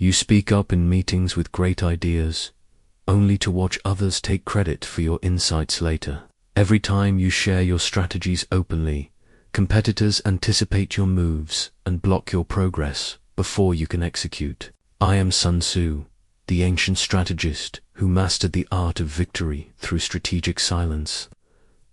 You speak up in meetings with great ideas, only to watch others take credit for your insights later. Every time you share your strategies openly, competitors anticipate your moves and block your progress before you can execute. I am Sun Tzu, the ancient strategist who mastered the art of victory through strategic silence,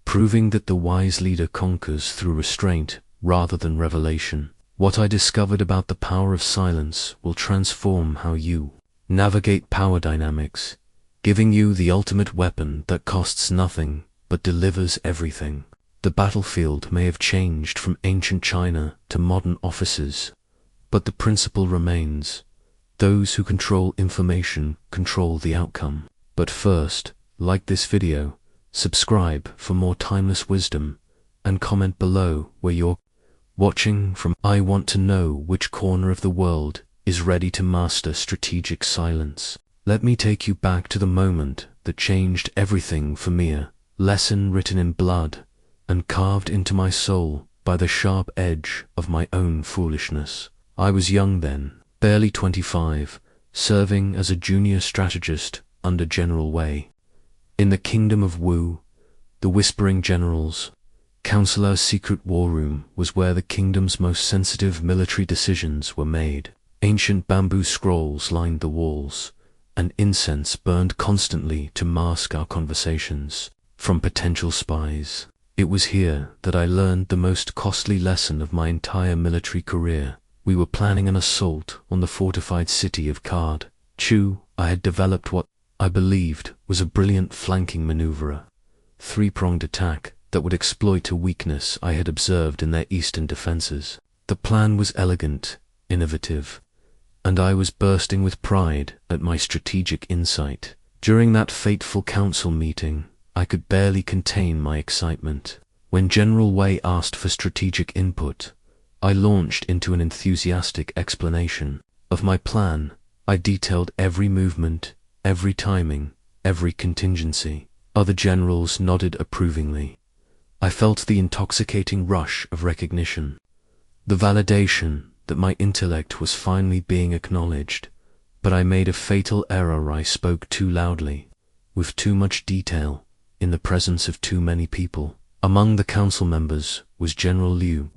proving that the wise leader conquers through restraint rather than revelation. What I discovered about the power of silence will transform how you navigate power dynamics, giving you the ultimate weapon that costs nothing but delivers everything. The battlefield may have changed from ancient China to modern offices, but the principle remains. Those who control information control the outcome. But first, like this video, subscribe for more timeless wisdom, and comment below where you're watching from. I want to know which corner of the world is ready to master strategic silence. Let me take you back to the moment that changed everything for me, a lesson written in blood and carved into my soul by the sharp edge of my own foolishness. I was young then, barely 25, serving as a junior strategist under General Wei. In the kingdom of Wu, the Whispering Generals, Counselor's secret war room was where the kingdom's most sensitive military decisions were made. Ancient bamboo scrolls lined the walls, and incense burned constantly to mask our conversations from potential spies. It was here that I learned the most costly lesson of my entire military career. We were planning an assault on the fortified city of Card. Chu. I had developed what I believed was a brilliant flanking maneuver, three-pronged attack that would exploit a weakness I had observed in their eastern defenses. The plan was elegant, innovative, and I was bursting with pride at my strategic insight. During that fateful council meeting, I could barely contain my excitement. When General Wei asked for strategic input, I launched into an enthusiastic explanation of my plan. I detailed every movement, every timing, every contingency. Other generals nodded approvingly. I felt the intoxicating rush of recognition, the validation that my intellect was finally being acknowledged. But I made a fatal error. I spoke too loudly, with too much detail, in the presence of too many people. Among the council members was General Liu,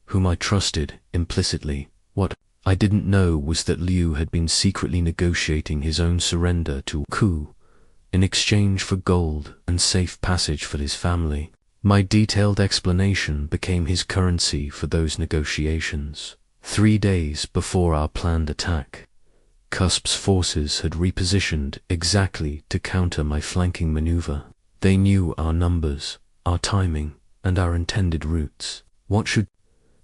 whom I trusted implicitly. What I didn't know was that Liu had been secretly negotiating his own surrender to Ku in exchange for gold and safe passage for his family. My detailed explanation became his currency for those negotiations. 3 days before our planned attack, Cusp's forces had repositioned exactly to counter my flanking maneuver. They knew our numbers, our timing, and our intended routes. What should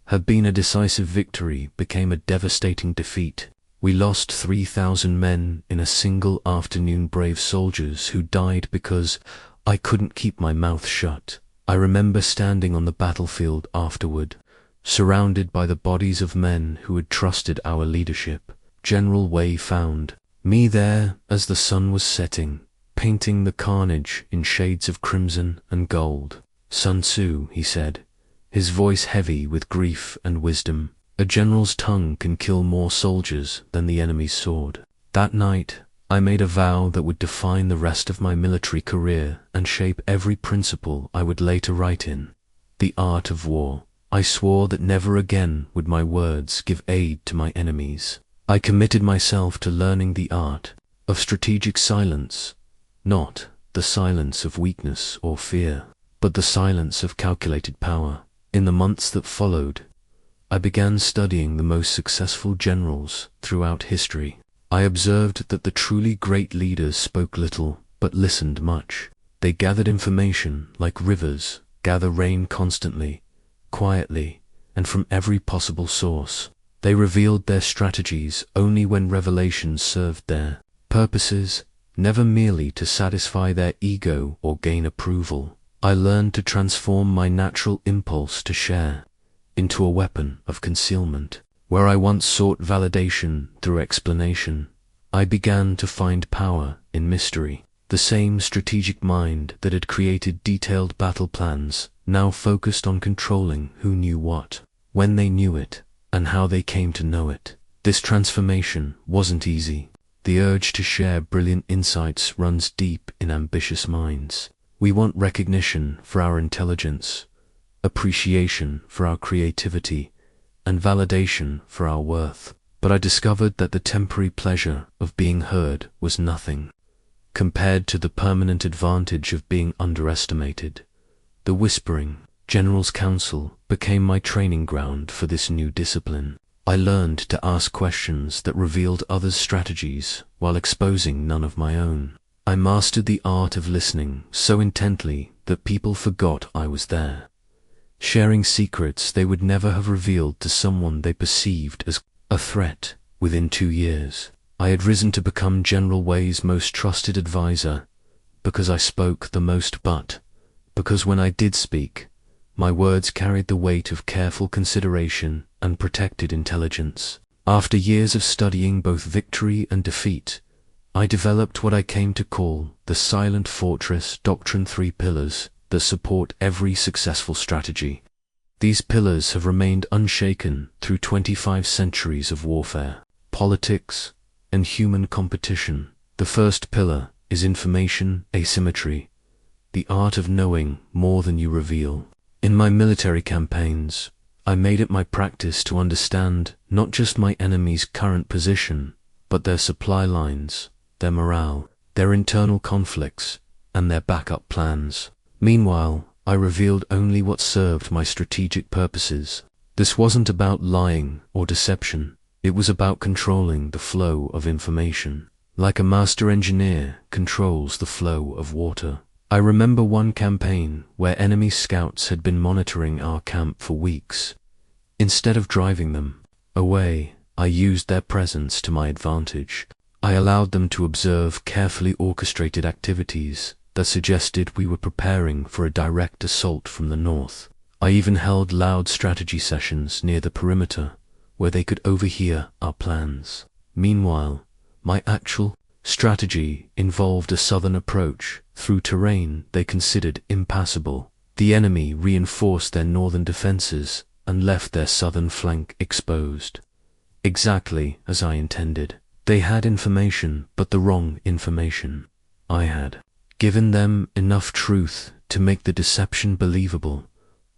have been a decisive victory became a devastating defeat. We lost 3,000 men in a single afternoon. Brave soldiers who died because I couldn't keep my mouth shut. I remember standing on the battlefield afterward, surrounded by the bodies of men who had trusted our leadership. General Wei found me there as the sun was setting, painting the carnage in shades of crimson and gold. Sun Tzu, he said, his voice heavy with grief and wisdom, a general's tongue can kill more soldiers than the enemy's sword. That night, I made a vow that would define the rest of my military career and shape every principle I would later write in the art of war. I swore that never again would my words give aid to my enemies. I committed myself to learning the art of strategic silence, not the silence of weakness or fear, but the silence of calculated power. In the months that followed, I began studying the most successful generals throughout history. I observed that the truly great leaders spoke little, but listened much. They gathered information like rivers gather rain constantly, quietly, and from every possible source. They revealed their strategies only when revelations served their purposes, never merely to satisfy their ego or gain approval. I learned to transform my natural impulse to share into a weapon of concealment. Where I once sought validation through explanation, I began to find power in mystery. The same strategic mind that had created detailed battle plans now focused on controlling who knew what, when they knew it, and how they came to know it. This transformation wasn't easy. The urge to share brilliant insights runs deep in ambitious minds. We want recognition for our intelligence, appreciation for our creativity, and validation for our worth. But I discovered that the temporary pleasure of being heard was nothing compared to the permanent advantage of being underestimated. The whispering, General's Council became my training ground for this new discipline. I learned to ask questions that revealed others' strategies while exposing none of my own. I mastered the art of listening so intently that people forgot I was there, sharing secrets they would never have revealed to someone they perceived as a threat. Within 2 years, I had risen to become General Wei's most trusted advisor, because I spoke the most, but because when I did speak, my words carried the weight of careful consideration and protected intelligence. After years of studying both victory and defeat, I developed what I came to call the Silent Fortress Doctrine, 3 pillars that support every successful strategy. These pillars have remained unshaken through 25 centuries of warfare, politics, and human competition. The first pillar is information asymmetry, the art of knowing more than you reveal. In my military campaigns, I made it my practice to understand not just my enemy's current position, but their supply lines, their morale, their internal conflicts, and their backup plans. Meanwhile, I revealed only what served my strategic purposes. This wasn't about lying or deception. It was about controlling the flow of information, like a master engineer controls the flow of water. I remember one campaign where enemy scouts had been monitoring our camp for weeks. Instead of driving them away, I used their presence to my advantage. I allowed them to observe carefully orchestrated activities that suggested we were preparing for a direct assault from the north. I even held loud strategy sessions near the perimeter, where they could overhear our plans. Meanwhile, my actual strategy involved a southern approach through terrain they considered impassable. The enemy reinforced their northern defenses and left their southern flank exposed. Exactly as I intended. They had information, but the wrong information. I had given them enough truth to make the deception believable,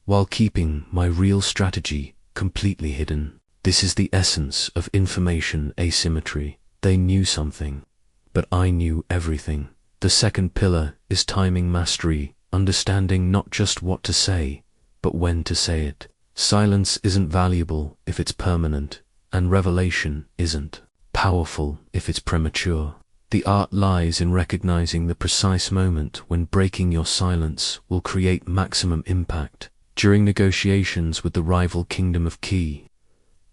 while keeping my real strategy completely hidden. This is the essence of information asymmetry. They knew something, but I knew everything. The second pillar is timing mastery, understanding not just what to say, but when to say it. Silence isn't valuable if it's permanent, and revelation isn't powerful if it's premature. The art lies in recognizing the precise moment when breaking your silence will create maximum impact. During negotiations with the rival kingdom of Qi,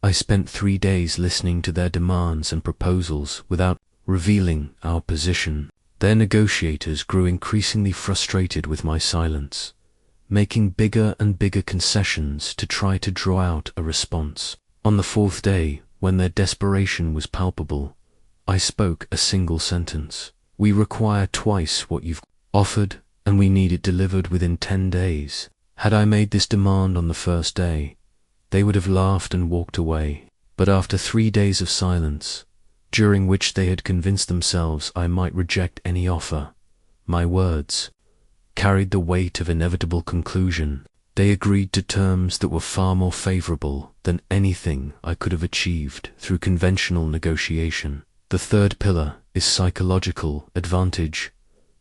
I spent 3 days listening to their demands and proposals without revealing our position. Their negotiators grew increasingly frustrated with my silence, making bigger and bigger concessions to try to draw out a response. On the 4th day, when their desperation was palpable, I spoke a single sentence. We require twice what you've offered, and we need it delivered within 10 days. Had I made this demand on the first day, they would have laughed and walked away. But after 3 days of silence, during which they had convinced themselves I might reject any offer, my words carried the weight of inevitable conclusion. They agreed to terms that were far more favorable than anything I could have achieved through conventional negotiation. The third pillar is psychological advantage,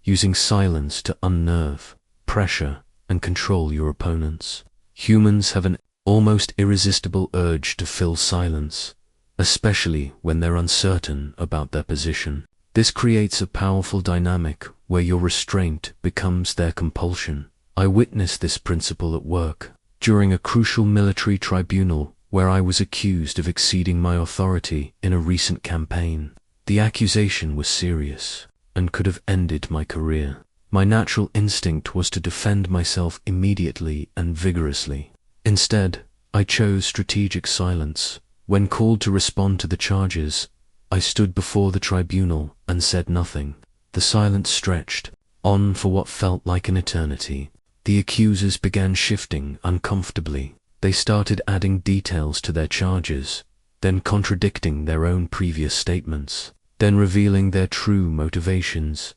using silence to unnerve, pressure, and control your opponents. Humans have an almost irresistible urge to fill silence, especially when they're uncertain about their position. This creates a powerful dynamic where your restraint becomes their compulsion. I witnessed this principle at work during a crucial military tribunal where I was accused of exceeding my authority in a recent campaign. The accusation was serious and could have ended my career. My natural instinct was to defend myself immediately and vigorously. Instead, I chose strategic silence. When called to respond to the charges, I stood before the tribunal and said nothing. The silence stretched on for what felt like an eternity. The accusers began shifting uncomfortably. They started adding details to their charges, then contradicting their own previous statements, then revealing their true motivations,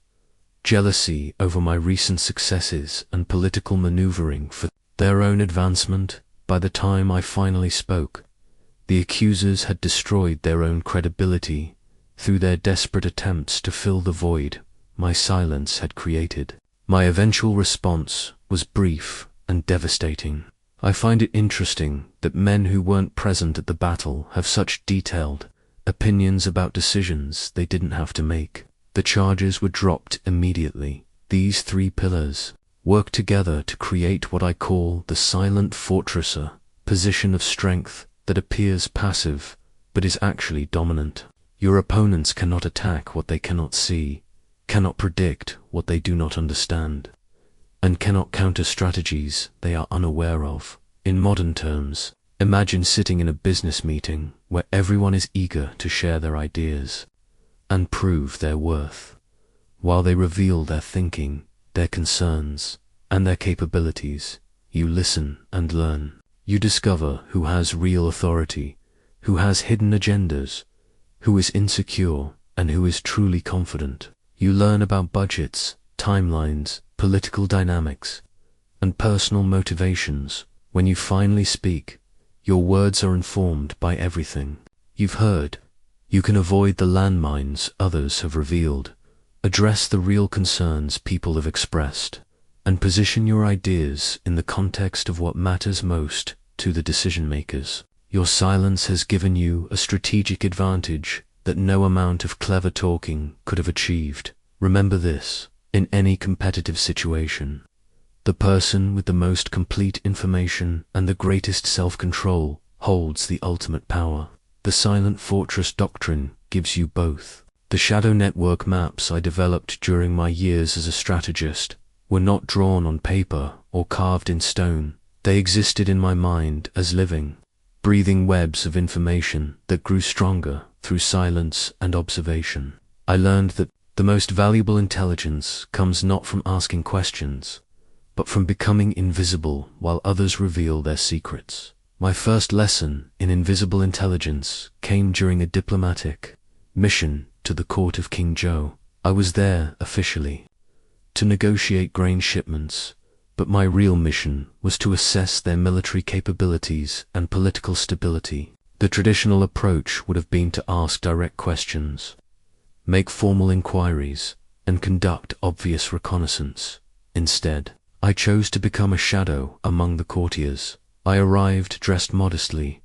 jealousy over my recent successes and political maneuvering for their own advancement. By the time I finally spoke, the accusers had destroyed their own credibility through their desperate attempts to fill the void my silence had created. My eventual response was brief and devastating. I find it interesting that men who weren't present at the battle have such detailed opinions about decisions they didn't have to make. The charges were dropped immediately. These three pillars work together to create what I call the silent fortresser, position of strength that appears passive but is actually dominant. Your opponents cannot attack what they cannot see, cannot predict what they do not understand, and cannot counter strategies they are unaware of. In modern terms, imagine sitting in a business meeting where everyone is eager to share their ideas and prove their worth, while they reveal their thinking, their concerns, and their capabilities. You listen and learn. You discover who has real authority, who has hidden agendas, who is insecure, and who is truly confident. You learn about budgets, timelines, political dynamics, and personal motivations. When you finally speak, your words are informed by everything you've heard. You can avoid the landmines others have revealed, address the real concerns people have expressed, and position your ideas in the context of what matters most to the decision makers. Your silence has given you a strategic advantage that no amount of clever talking could have achieved. Remember this: in any competitive situation, the person with the most complete information and the greatest self-control holds the ultimate power. The silent fortress doctrine gives you both. The shadow network maps I developed during my years as a strategist were not drawn on paper or carved in stone. They existed in my mind as living, breathing webs of information that grew stronger through silence and observation. I learned that the most valuable intelligence comes not from asking questions, but from becoming invisible while others reveal their secrets. My first lesson in invisible intelligence came during a diplomatic mission to the court of King Zhou. I was there officially to negotiate grain shipments, but my real mission was to assess their military capabilities and political stability. The traditional approach would have been to ask direct questions, make formal inquiries, and conduct obvious reconnaissance. Instead, I chose to become a shadow among the courtiers. I arrived dressed modestly,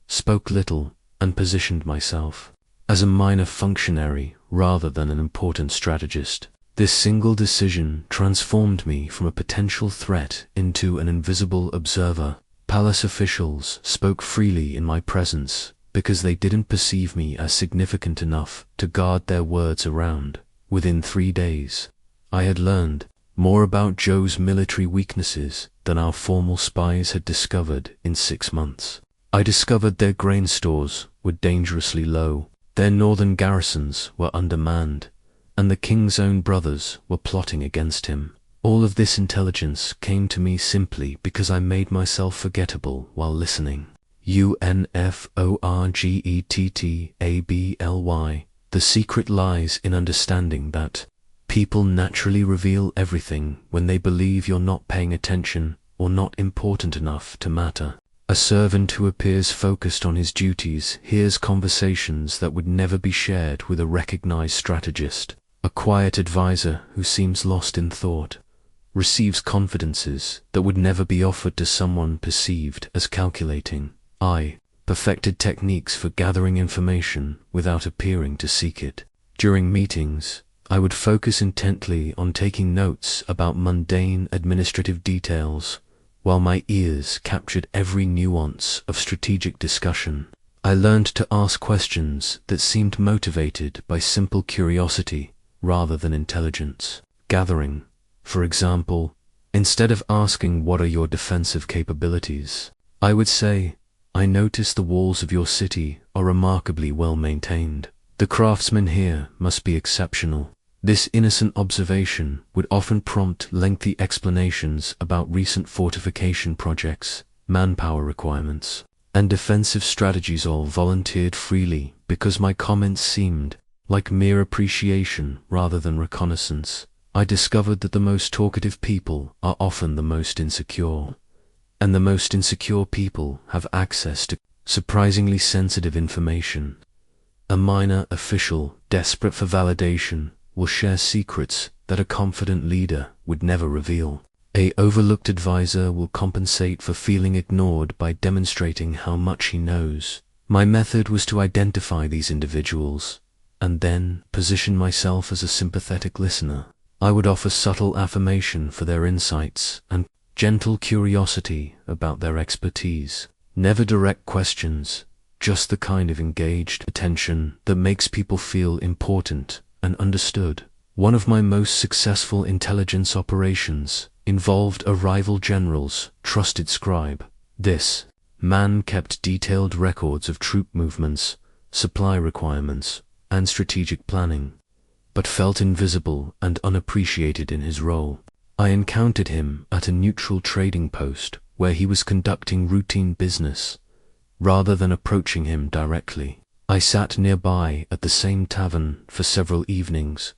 spoke little, and positioned myself as a minor functionary rather than an important strategist. This single decision transformed me from a potential threat into an invisible observer. Palace officials spoke freely in my presence because they didn't perceive me as significant enough to guard their words around. Within 3 days, I had learned more about Zhou's military weaknesses than our formal spies had discovered in 6 months. I discovered their grain stores were dangerously low, their northern garrisons were undermanned, and the king's own brothers were plotting against him. All of this intelligence came to me simply because I made myself forgettable while listening. UNFORGETTABLY. The secret lies in understanding that people naturally reveal everything when they believe you're not paying attention or not important enough to matter. A servant who appears focused on his duties hears conversations that would never be shared with a recognized strategist. A quiet advisor who seems lost in thought receives confidences that would never be offered to someone perceived as calculating. I perfected techniques for gathering information without appearing to seek it. During meetings, I would focus intently on taking notes about mundane administrative details, while my ears captured every nuance of strategic discussion. I learned to ask questions that seemed motivated by simple curiosity rather than intelligence. Gathering, for example, instead of asking what are your defensive capabilities, I would say, I notice the walls of your city are remarkably well maintained. The craftsmen here must be exceptional. This innocent observation would often prompt lengthy explanations about recent fortification projects, manpower requirements, and defensive strategies all volunteered freely because my comments seemed like mere appreciation rather than reconnaissance. I discovered that the most talkative people are often the most insecure, and the most insecure people have access to surprisingly sensitive information. A minor official, desperate for validation, will share secrets that a confident leader would never reveal. An overlooked advisor will compensate for feeling ignored by demonstrating how much he knows. My method was to identify these individuals and then position myself as a sympathetic listener. I would offer subtle affirmation for their insights and gentle curiosity about their expertise. Never direct questions, just the kind of engaged attention that makes people feel important and understood. One of my most successful intelligence operations involved a rival general's trusted scribe. This man kept detailed records of troop movements, supply requirements, and strategic planning, but felt invisible and unappreciated in his role. I encountered him at a neutral trading post where he was conducting routine business. Rather than approaching him directly, I sat nearby at the same tavern for several evenings,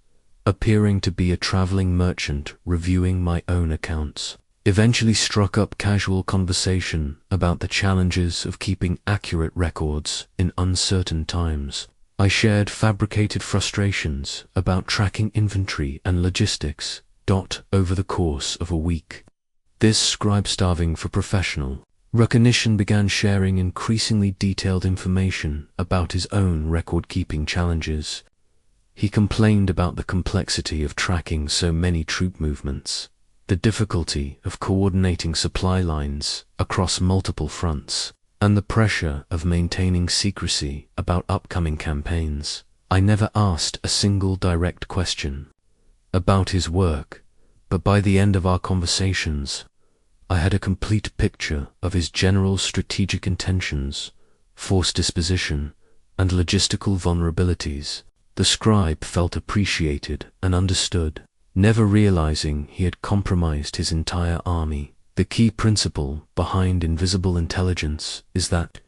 appearing to be a traveling merchant reviewing my own accounts. Eventually struck up casual conversation about the challenges of keeping accurate records in uncertain times. I shared fabricated frustrations about tracking inventory and logistics over the course of a week. This scribe, starving for professional recognition, began sharing increasingly detailed information about his own record-keeping challenges. He complained about the complexity of tracking so many troop movements, the difficulty of coordinating supply lines across multiple fronts, and the pressure of maintaining secrecy about upcoming campaigns. I never asked a single direct question about his work, but by the end of our conversations, I had a complete picture of his general strategic intentions, force disposition, and logistical vulnerabilities. The scribe felt appreciated and understood, never realizing he had compromised his entire army. The key principle behind invisible intelligence is that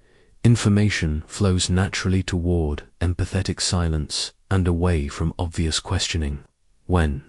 information flows naturally toward empathetic silence and away from obvious questioning. When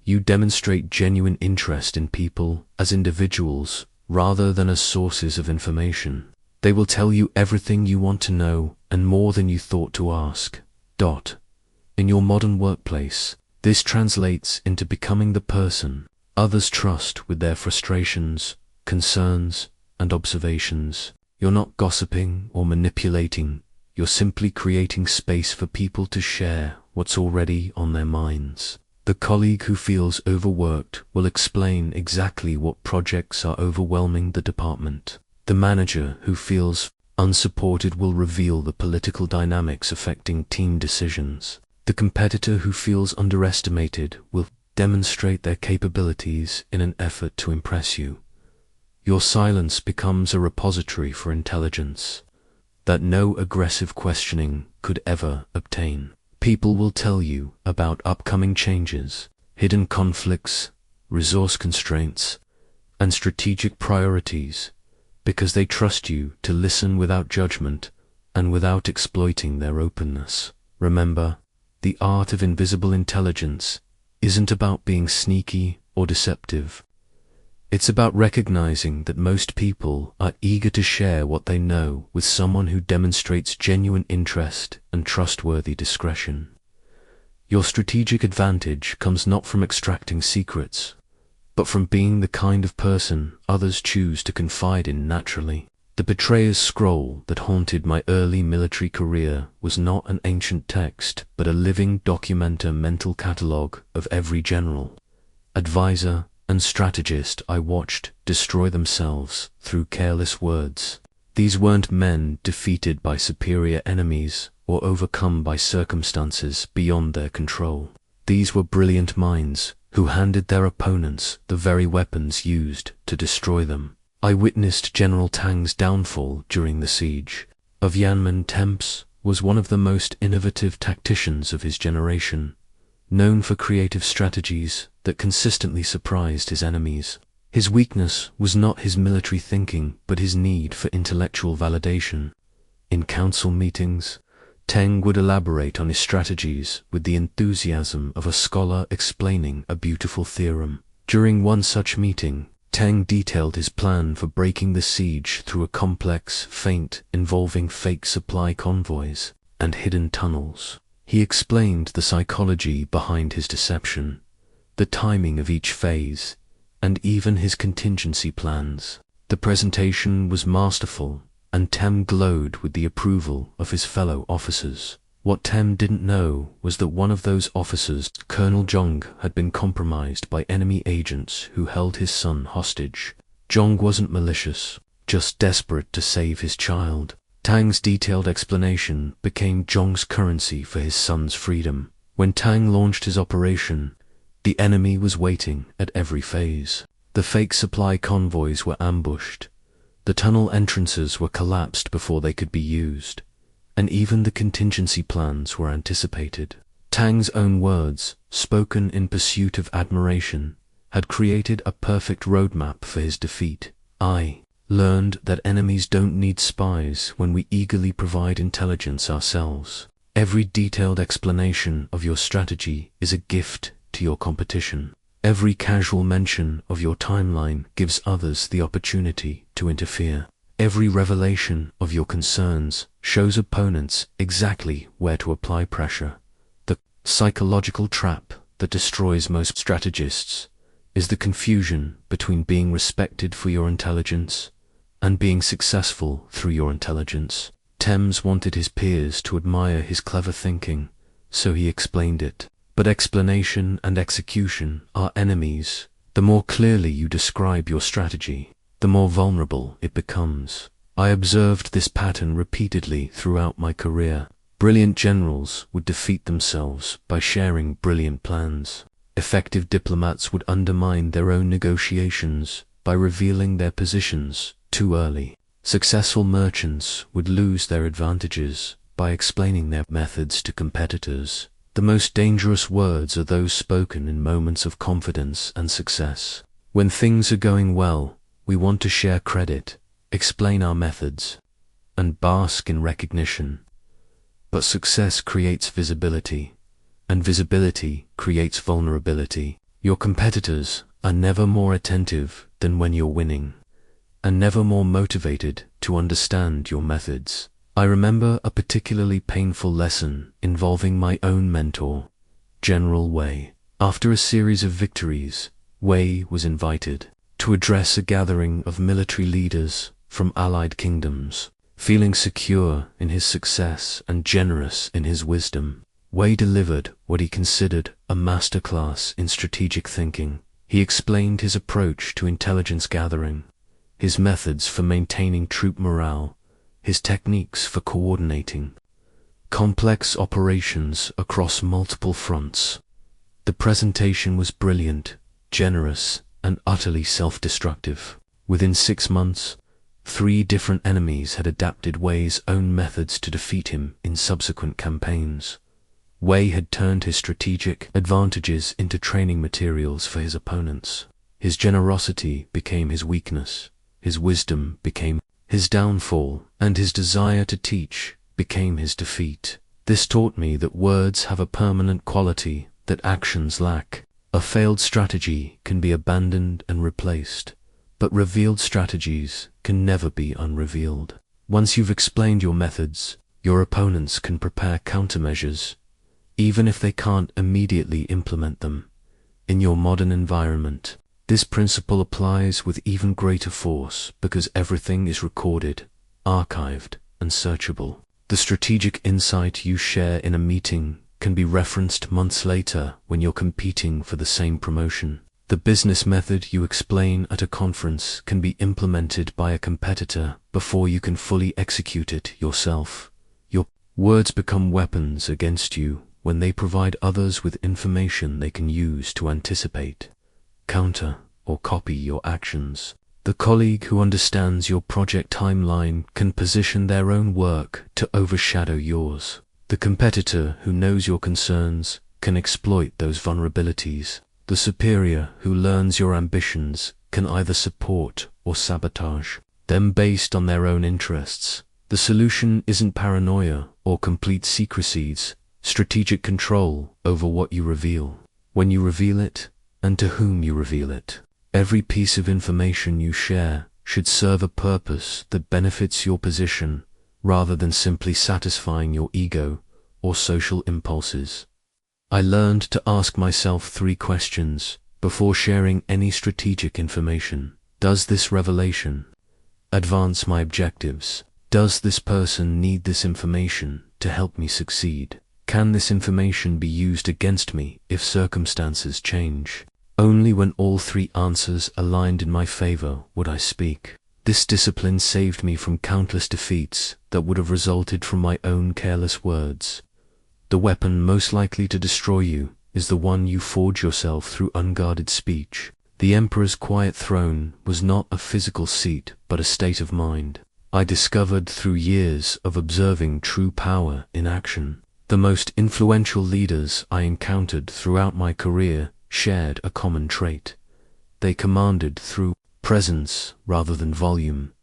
you demonstrate genuine interest in people as individuals rather than as sources of information, they will tell you everything you want to know and more than you thought to ask. In your modern workplace, this translates into becoming the person others trust with their frustrations, concerns, and observations. You're not gossiping or manipulating, you're simply creating space for people to share what's already on their minds. The colleague who feels overworked will explain exactly what projects are overwhelming the department. The manager who feels unsupported will reveal the political dynamics affecting team decisions. The competitor who feels underestimated will demonstrate their capabilities in an effort to impress you. Your silence becomes a repository for intelligence that no aggressive questioning could ever obtain. People will tell you about upcoming changes, hidden conflicts, resource constraints, and strategic priorities because they trust you to listen without judgment and without exploiting their openness. Remember, the art of invisible intelligence isn't about being sneaky or deceptive. It's about recognizing that most people are eager to share what they know with someone who demonstrates genuine interest and trustworthy discretion. Your strategic advantage comes not from extracting secrets, but from being the kind of person others choose to confide in naturally. The betrayer's scroll that haunted my early military career was not an ancient text, but a living mental catalogue of every general, advisor, and strategist I watched destroy themselves through careless words. These weren't men defeated by superior enemies or overcome by circumstances beyond their control. These were brilliant minds who handed their opponents the very weapons used to destroy them. I witnessed General Tang's downfall during the siege of Yanmen. Temps was one of the most innovative tacticians of his generation, known for creative strategies that consistently surprised his enemies. His weakness was not his military thinking, but his need for intellectual validation. In council meetings, Teng would elaborate on his strategies with the enthusiasm of a scholar explaining a beautiful theorem. During one such meeting, Teng detailed his plan for breaking the siege through a complex feint involving fake supply convoys and hidden tunnels. He explained the psychology behind his deception, the timing of each phase, and even his contingency plans. The presentation was masterful, and Tem glowed with the approval of his fellow officers. What Tem didn't know was that one of those officers, Colonel Zhong, had been compromised by enemy agents who held his son hostage. Zhong wasn't malicious, just desperate to save his child. Tang's detailed explanation became Zhong's currency for his son's freedom. When Tang launched his operation, the enemy was waiting at every phase. The fake supply convoys were ambushed, the tunnel entrances were collapsed before they could be used, and even the contingency plans were anticipated. Tang's own words, spoken in pursuit of admiration, had created a perfect roadmap for his defeat. I learned that enemies don't need spies when we eagerly provide intelligence ourselves. Every detailed explanation of your strategy is a gift to your competition. Every casual mention of your timeline gives others the opportunity to interfere. Every revelation of your concerns shows opponents exactly where to apply pressure. The psychological trap that destroys most strategists is the confusion between being respected for your intelligence and being successful through your intelligence. Thames wanted his peers to admire his clever thinking, so he explained it. But explanation and execution are enemies. The more clearly you describe your strategy, the more vulnerable it becomes. I observed this pattern repeatedly throughout my career. Brilliant generals would defeat themselves by sharing brilliant plans. Effective diplomats would undermine their own negotiations by revealing their positions too early. Successful merchants would lose their advantages by explaining their methods to competitors. The most dangerous words are those spoken in moments of confidence and success. When things are going well, we want to share credit, explain our methods, and bask in recognition. But success creates visibility, and visibility creates vulnerability. Your competitors are never more attentive than when you're winning, and never more motivated to understand your methods. I remember a particularly painful lesson involving my own mentor, General Wei. After a series of victories, Wei was invited to address a gathering of military leaders from allied kingdoms. Feeling secure in his success and generous in his wisdom, Wei delivered what he considered a masterclass in strategic thinking. He explained his approach to intelligence gathering, his methods for maintaining troop morale, his techniques for coordinating complex operations across multiple fronts. The presentation was brilliant, generous, and utterly self-destructive. Within 6 months, 3 different enemies had adapted Wei's own methods to defeat him in subsequent campaigns. Wei had turned his strategic advantages into training materials for his opponents. His generosity became his weakness, his wisdom became his downfall, and his desire to teach became his defeat. This taught me that words have a permanent quality that actions lack. A failed strategy can be abandoned and replaced, but revealed strategies can never be unrevealed. Once you've explained your methods, your opponents can prepare countermeasures, even if they can't immediately implement them. In your modern environment, this principle applies with even greater force because everything is recorded, archived, and searchable. The strategic insight you share in a meeting can be referenced months later when you're competing for the same promotion. The business method you explain at a conference can be implemented by a competitor before you can fully execute it yourself. Your words become weapons against you when they provide others with information they can use to anticipate, counter, or copy your actions. The colleague who understands your project timeline can position their own work to overshadow yours. The competitor who knows your concerns can exploit those vulnerabilities. The superior who learns your ambitions can either support or sabotage them based on their own interests. The solution isn't paranoia or complete secrecies, strategic control over what you reveal, when you reveal it, and to whom you reveal it. Every piece of information you share should serve a purpose that benefits your position rather than simply satisfying your ego or social impulses. I learned to ask myself 3 questions before sharing any strategic information. Does this revelation advance my objectives? Does this person need this information to help me succeed? Can this information be used against me if circumstances change? Only when all 3 answers aligned in my favor would I speak. This discipline saved me from countless defeats that would have resulted from my own careless words. The weapon most likely to destroy you is the one you forge yourself through unguarded speech. The emperor's quiet throne was not a physical seat, but a state of mind. I discovered through years of observing true power in action. The most influential leaders I encountered throughout my career shared a common trait. They commanded through presence rather than volume,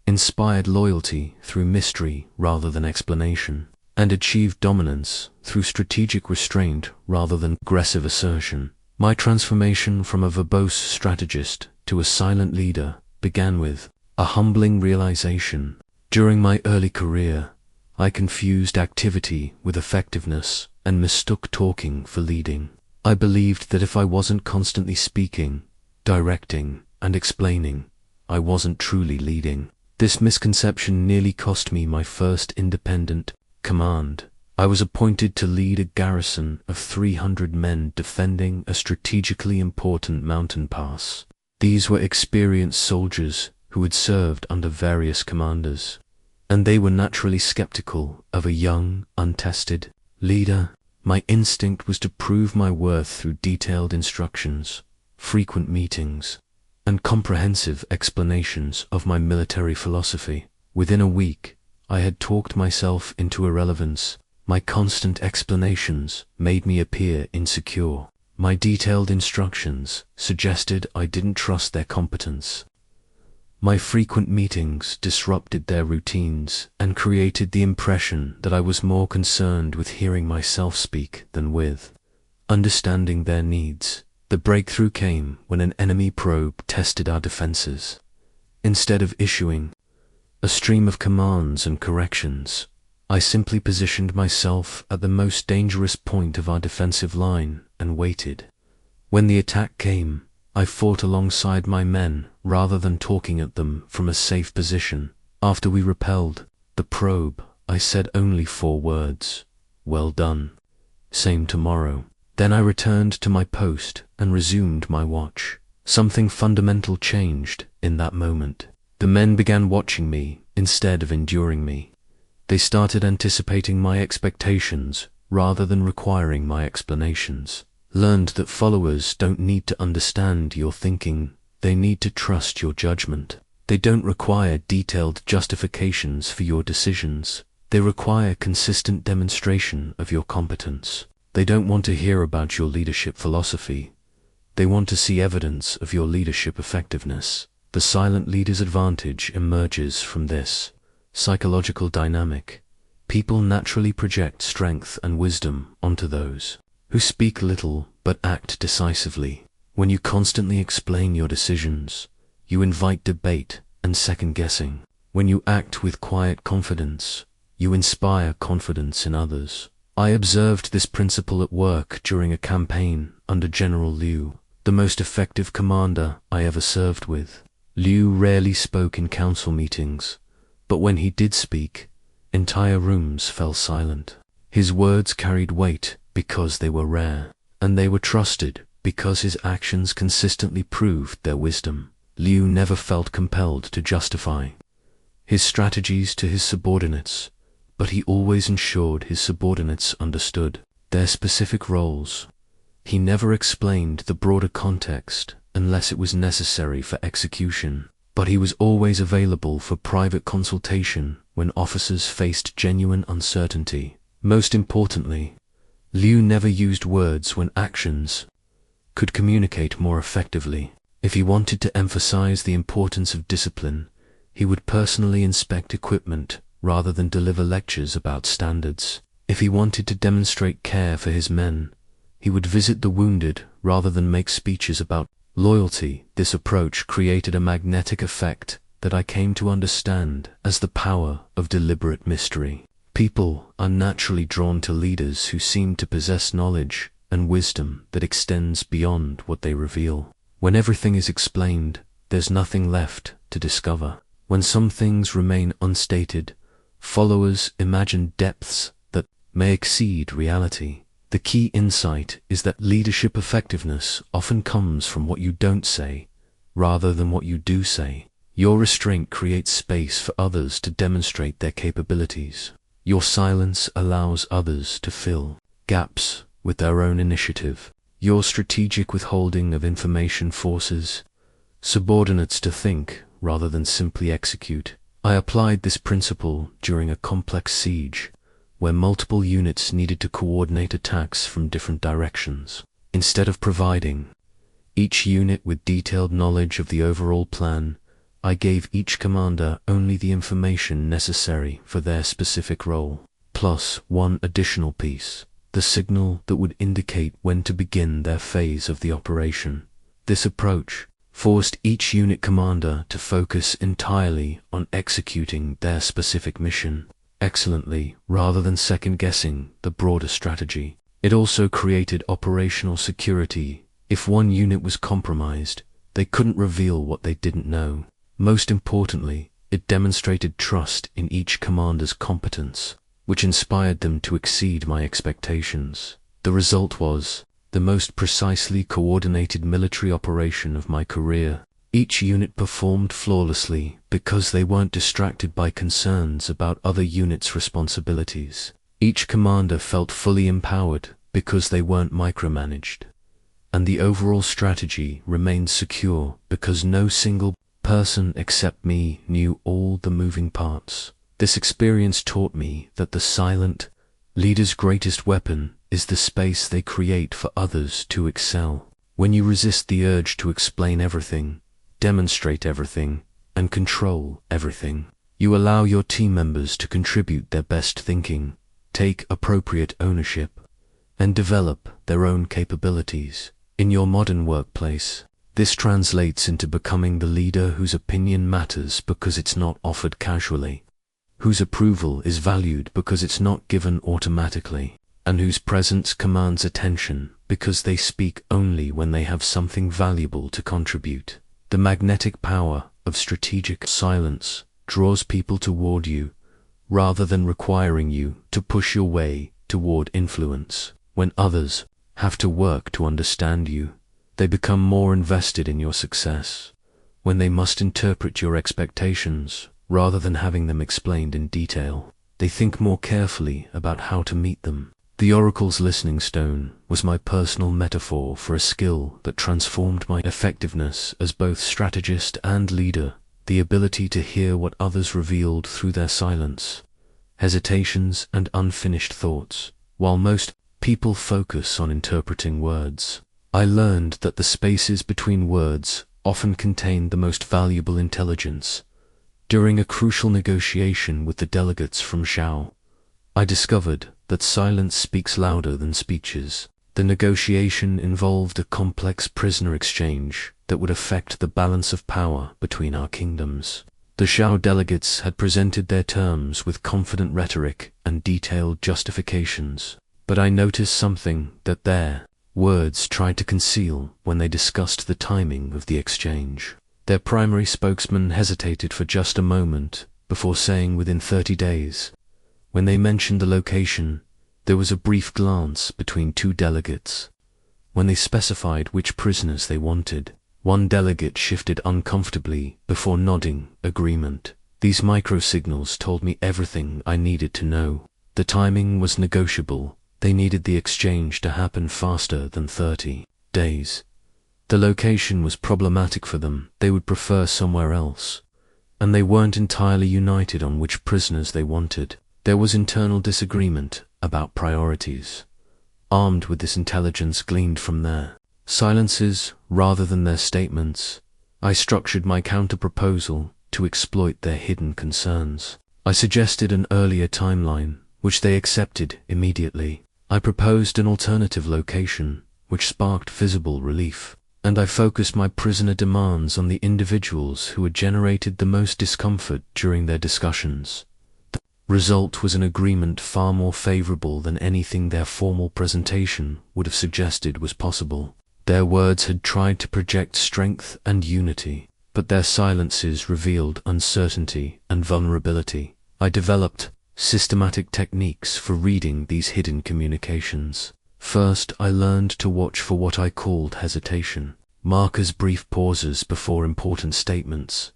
inspired loyalty through mystery rather than explanation, and achieved dominance through strategic restraint rather than aggressive assertion. My transformation from a verbose strategist to a silent leader began with a humbling realization. During my early career, I confused activity with effectiveness and mistook talking for leading. I believed that if I wasn't constantly speaking, directing, and explaining, I wasn't truly leading. This misconception nearly cost me my first independent command. I was appointed to lead a garrison of 300 men defending a strategically important mountain pass. These were experienced soldiers who had served under various commanders, and they were naturally skeptical of a young, untested leader. My instinct was to prove my worth through detailed instructions, frequent meetings, and comprehensive explanations of my military philosophy. Within a week, I had talked myself into irrelevance. My constant explanations made me appear insecure. My detailed instructions suggested I didn't trust their competence. My frequent meetings disrupted their routines and created the impression that I was more concerned with hearing myself speak than with understanding their needs. The breakthrough came when an enemy probe tested our defenses. Instead of issuing a stream of commands and corrections, I simply positioned myself at the most dangerous point of our defensive line and waited. When the attack came, I fought alongside my men rather than talking at them from a safe position. After we repelled the probe, I said only 4 words: "Well done. Same tomorrow." Then I returned to my post and resumed my watch. Something fundamental changed in that moment. The men began watching me instead of enduring me. They started anticipating my expectations rather than requiring my explanations. Learned that followers don't need to understand your thinking, they need to trust your judgment. They don't require detailed justifications for your decisions. They require consistent demonstration of your competence. They don't want to hear about your leadership philosophy. They want to see evidence of your leadership effectiveness. The silent leader's advantage emerges from this psychological dynamic. People naturally project strength and wisdom onto those who speak little but act decisively. When you constantly explain your decisions, you invite debate and second-guessing. When you act with quiet confidence, you inspire confidence in others. I observed this principle at work during a campaign under General Liu, the most effective commander I ever served with. Liu rarely spoke in council meetings, but when he did speak, entire rooms fell silent. His words carried weight because they were rare, and they were trusted because his actions consistently proved their wisdom. Liu never felt compelled to justify his strategies to his subordinates, but he always ensured his subordinates understood their specific roles. He never explained the broader context unless it was necessary for execution, but he was always available for private consultation when officers faced genuine uncertainty. Most importantly, Liu never used words when actions could communicate more effectively. If he wanted to emphasize the importance of discipline, he would personally inspect equipment rather than deliver lectures about standards. If he wanted to demonstrate care for his men, he would visit the wounded rather than make speeches about loyalty. This approach created a magnetic effect that I came to understand as the power of deliberate mystery. People are naturally drawn to leaders who seem to possess knowledge and wisdom that extends beyond what they reveal. When everything is explained, there's nothing left to discover. When some things remain unstated, followers imagine depths that may exceed reality. The key insight is that leadership effectiveness often comes from what you don't say, rather than what you do say. Your restraint creates space for others to demonstrate their capabilities. Your silence allows others to fill gaps with their own initiative. Your strategic withholding of information forces subordinates to think rather than simply execute. I applied this principle during a complex siege, where multiple units needed to coordinate attacks from different directions. Instead of providing each unit with detailed knowledge of the overall plan, I gave each commander only the information necessary for their specific role, plus one additional piece, the signal that would indicate when to begin their phase of the operation. This approach forced each unit commander to focus entirely on executing their specific mission excellently rather than second-guessing the broader strategy. It also created operational security. If one unit was compromised, they couldn't reveal what they didn't know. Most importantly, it demonstrated trust in each commander's competence, which inspired them to exceed my expectations. The result was the most precisely coordinated military operation of my career. Each unit performed flawlessly because they weren't distracted by concerns about other units' responsibilities. Each commander felt fully empowered because they weren't micromanaged. And the overall strategy remained secure because no single person except me knew all the moving parts. This experience taught me that the silent leader's greatest weapon is the space they create for others to excel. When you resist the urge to explain everything, demonstrate everything, and control everything, you allow your team members to contribute their best thinking, take appropriate ownership, and develop their own capabilities. In your modern workplace, this translates into becoming the leader whose opinion matters because it's not offered casually, whose approval is valued because it's not given automatically, and whose presence commands attention because they speak only when they have something valuable to contribute. The magnetic power of strategic silence draws people toward you rather than requiring you to push your way toward influence. When others have to work to understand you, they become more invested in your success. When they must interpret your expectations rather than having them explained in detail, they think more carefully about how to meet them. The oracle's listening stone was my personal metaphor for a skill that transformed my effectiveness as both strategist and leader, the ability to hear what others revealed through their silence, hesitations, and unfinished thoughts. While most people focus on interpreting words, I learned that the spaces between words often contain the most valuable intelligence. During a crucial negotiation with the delegates from Shao, I discovered that silence speaks louder than speeches. The negotiation involved a complex prisoner exchange that would affect the balance of power between our kingdoms. The Shao delegates had presented their terms with confident rhetoric and detailed justifications, but I noticed something that their words tried to conceal when they discussed the timing of the exchange. Their primary spokesman hesitated for just a moment before saying within 30 days. When they mentioned the location, there was a brief glance between two delegates. When they specified which prisoners they wanted, one delegate shifted uncomfortably before nodding agreement. These micro-signals told me everything I needed to know. The timing was negotiable. They needed the exchange to happen faster than 30 days. The location was problematic for them. They would prefer somewhere else, and they weren't entirely united on which prisoners they wanted. There was internal disagreement about priorities. Armed with this intelligence gleaned from their silences rather than their statements. I structured my counter-proposal to exploit their hidden concerns. I suggested an earlier timeline, which they accepted immediately. I proposed an alternative location, which sparked visible relief. And I focused my prisoner demands on the individuals who had generated the most discomfort during their discussions. The result was an agreement far more favorable than anything their formal presentation would have suggested was possible. Their words had tried to project strength and unity, but their silences revealed uncertainty and vulnerability. I developed systematic techniques for reading these hidden communications. First, I learned to watch for what I called hesitation, markers, brief pauses before important statements,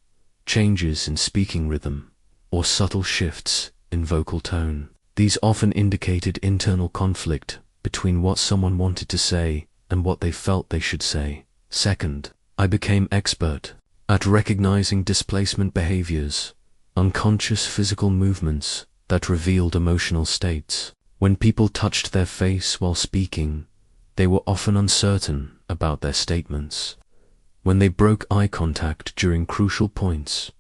changes in speaking rhythm, or subtle shifts in vocal tone. These often indicated internal conflict between what someone wanted to say and what they felt they should say. Second, I became expert at recognizing displacement behaviors, unconscious physical movements that revealed emotional states. When people touched their face while speaking, they were often uncertain about their statements. When they broke eye contact during crucial points,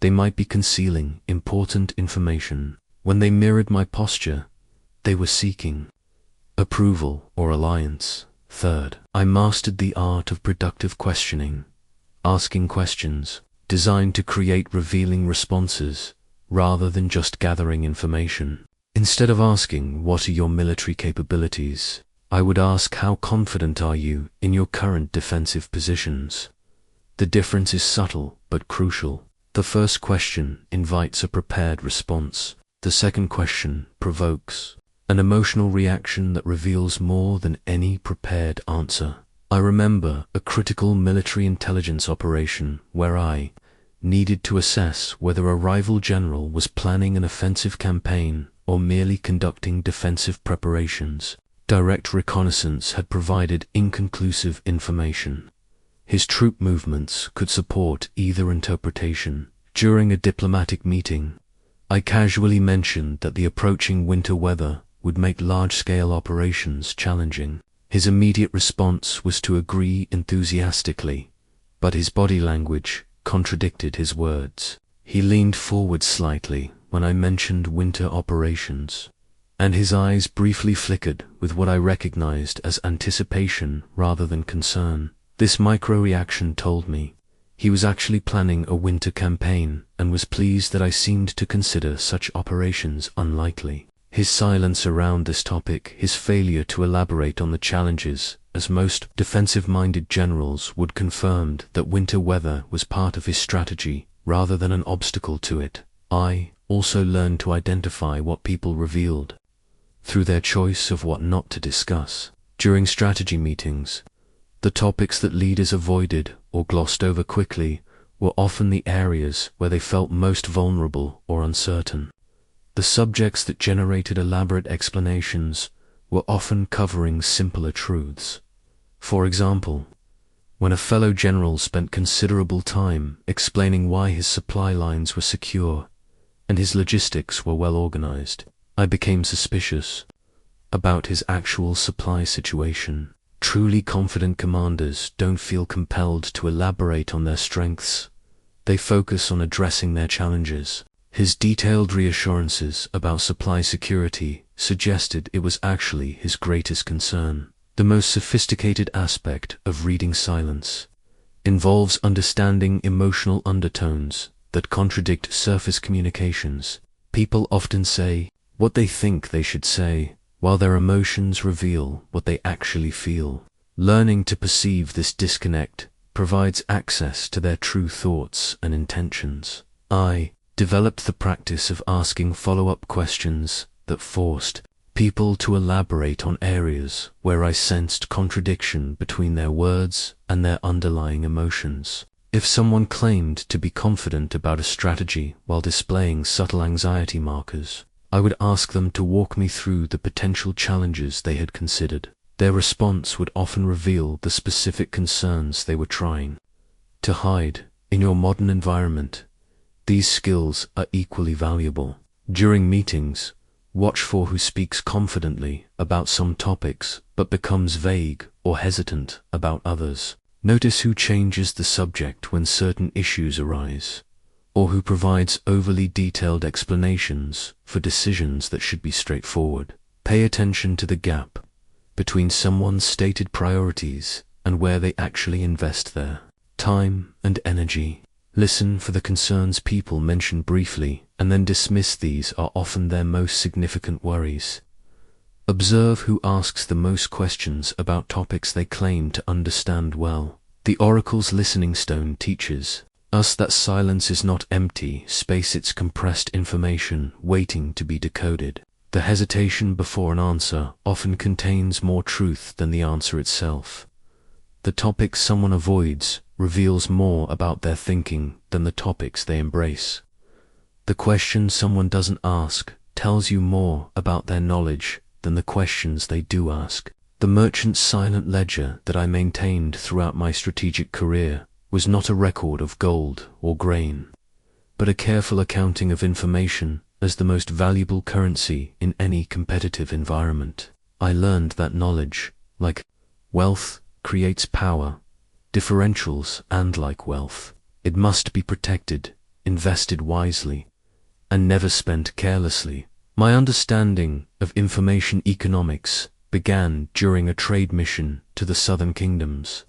they might be concealing important information. When they mirrored my posture, they were seeking approval or alliance. Third, I mastered the art of productive questioning, asking questions designed to create revealing responses rather than just gathering information. Instead of asking, "What are your military capabilities?" I would ask, "How confident are you in your current defensive positions?" The difference is subtle but crucial. The first question invites a prepared response. The second question provokes an emotional reaction that reveals more than any prepared answer. I remember a critical military intelligence operation where I needed to assess whether a rival general was planning an offensive campaign or merely conducting defensive preparations. Direct reconnaissance had provided inconclusive information. His troop movements could support either interpretation. During a diplomatic meeting, I casually mentioned that the approaching winter weather would make large-scale operations challenging. His immediate response was to agree enthusiastically, but his body language contradicted his words. He leaned forward slightly when I mentioned winter operations, and his eyes briefly flickered with what I recognized as anticipation rather than concern. This micro-reaction told me he was actually planning a winter campaign and was pleased that I seemed to consider such operations unlikely. His silence around this topic, his failure to elaborate on the challenges, as most defensive-minded generals would, confirmed that winter weather was part of his strategy rather than an obstacle to it. I also learned to identify what people revealed through their choice of what not to discuss. During strategy meetings, the topics that leaders avoided or glossed over quickly were often the areas where they felt most vulnerable or uncertain. The subjects that generated elaborate explanations were often covering simpler truths. For example, when a fellow general spent considerable time explaining why his supply lines were secure and his logistics were well organized, I became suspicious about his actual supply situation. Truly confident commanders don't feel compelled to elaborate on their strengths. They focus on addressing their challenges. His detailed reassurances about supply security suggested it was actually his greatest concern. The most sophisticated aspect of reading silence involves understanding emotional undertones that contradict surface communications. People often say what they think they should say, while their emotions reveal what they actually feel. Learning to perceive this disconnect provides access to their true thoughts and intentions. I developed the practice of asking follow-up questions that forced people to elaborate on areas where I sensed contradiction between their words and their underlying emotions. If someone claimed to be confident about a strategy while displaying subtle anxiety markers, I would ask them to walk me through the potential challenges they had considered. Their response would often reveal the specific concerns they were trying to hide. In your modern environment, these skills are equally valuable. During meetings, watch for who speaks confidently about some topics but becomes vague or hesitant about others. Notice who changes the subject when certain issues arise, or who provides overly detailed explanations for decisions that should be straightforward. Pay attention to the gap between someone's stated priorities and where they actually invest their time and energy. Listen for the concerns people mention briefly and then dismiss. These are often their most significant worries. Observe who asks the most questions about topics they claim to understand well. The oracle's listening stone teaches us that silence is not empty space, it's compressed information waiting to be decoded. The hesitation before an answer often contains more truth than the answer itself. The topic someone avoids reveals more about their thinking than the topics they embrace. The question someone doesn't ask tells you more about their knowledge than the questions they do ask. The merchant's silent ledger that I maintained throughout my strategic career was not a record of gold or grain, but a careful accounting of information as the most valuable currency in any competitive environment. I learned that knowledge, like wealth, creates power, differentials, and like wealth, it must be protected, invested wisely, and never spent carelessly. My understanding of information economics began during a trade mission to the southern kingdoms,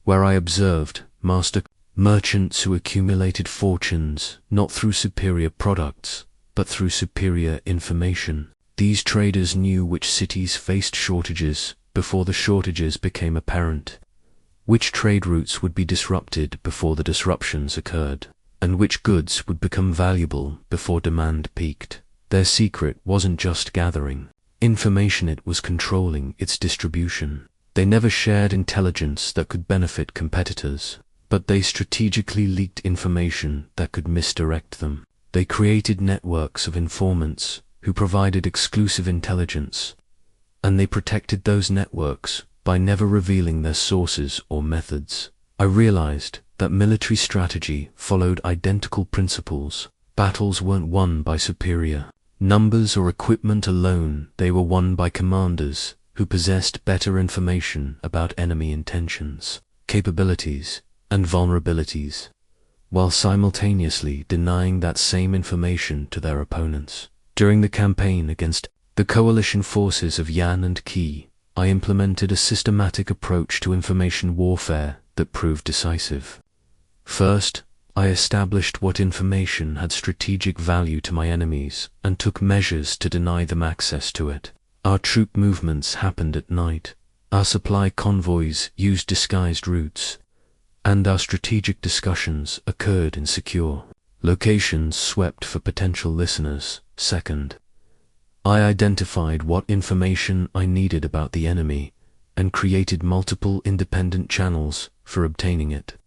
where I observed master merchants who accumulated fortunes not through superior products, but through superior information. These traders knew which cities faced shortages before the shortages became apparent, which trade routes would be disrupted before the disruptions occurred, and which goods would become valuable before demand peaked. Their secret wasn't just gathering information, it was controlling its distribution. They never shared intelligence that could benefit competitors, but they strategically leaked information that could misdirect them. They created networks of informants who provided exclusive intelligence, and they protected those networks by never revealing their sources or methods. I realized that military strategy followed identical principles. Battles weren't won by superior numbers or equipment alone, they were won by commanders who possessed better information about enemy intentions, capabilities, and vulnerabilities, while simultaneously denying that same information to their opponents. During the campaign against the coalition forces of Yan and Qi, I implemented a systematic approach to information warfare that proved decisive. First, I established what information had strategic value to my enemies and took measures to deny them access to it. Our troop movements happened at night, our supply convoys used disguised routes, and our strategic discussions occurred in secure locations swept for potential listeners. Second, I identified what information I needed about the enemy and created multiple independent channels for obtaining it.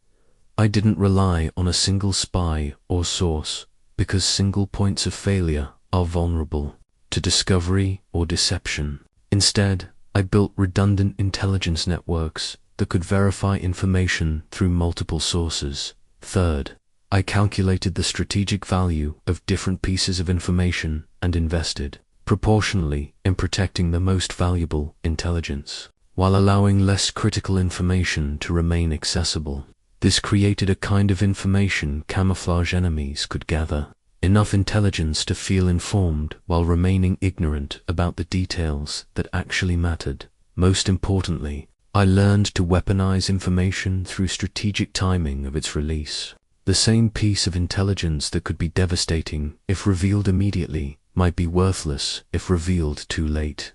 I didn't rely on a single spy or source, because single points of failure are vulnerable to discovery or deception. Instead, I built redundant intelligence networks that could verify information through multiple sources. Third, I calculated the strategic value of different pieces of information and invested proportionally in protecting the most valuable intelligence, while allowing less critical information to remain accessible. This created a kind of information camouflage enemies could gather, enough intelligence to feel informed while remaining ignorant about the details that actually mattered. Most importantly, I learned to weaponize information through strategic timing of its release. The same piece of intelligence that could be devastating if revealed immediately might be worthless if revealed too late,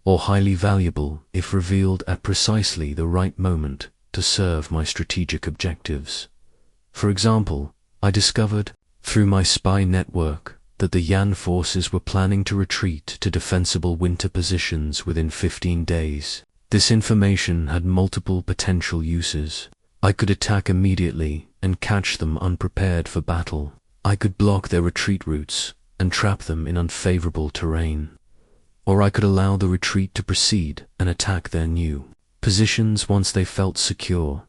or highly valuable if revealed at precisely the right moment to serve my strategic objectives. For example, I discovered through my spy network that the Yan forces were planning to retreat to defensible winter positions within 15 days. This information had multiple potential uses. I could attack immediately and catch them unprepared for battle. I could block their retreat routes and trap them in unfavorable terrain. Or I could allow the retreat to proceed and attack their new positions once they felt secure.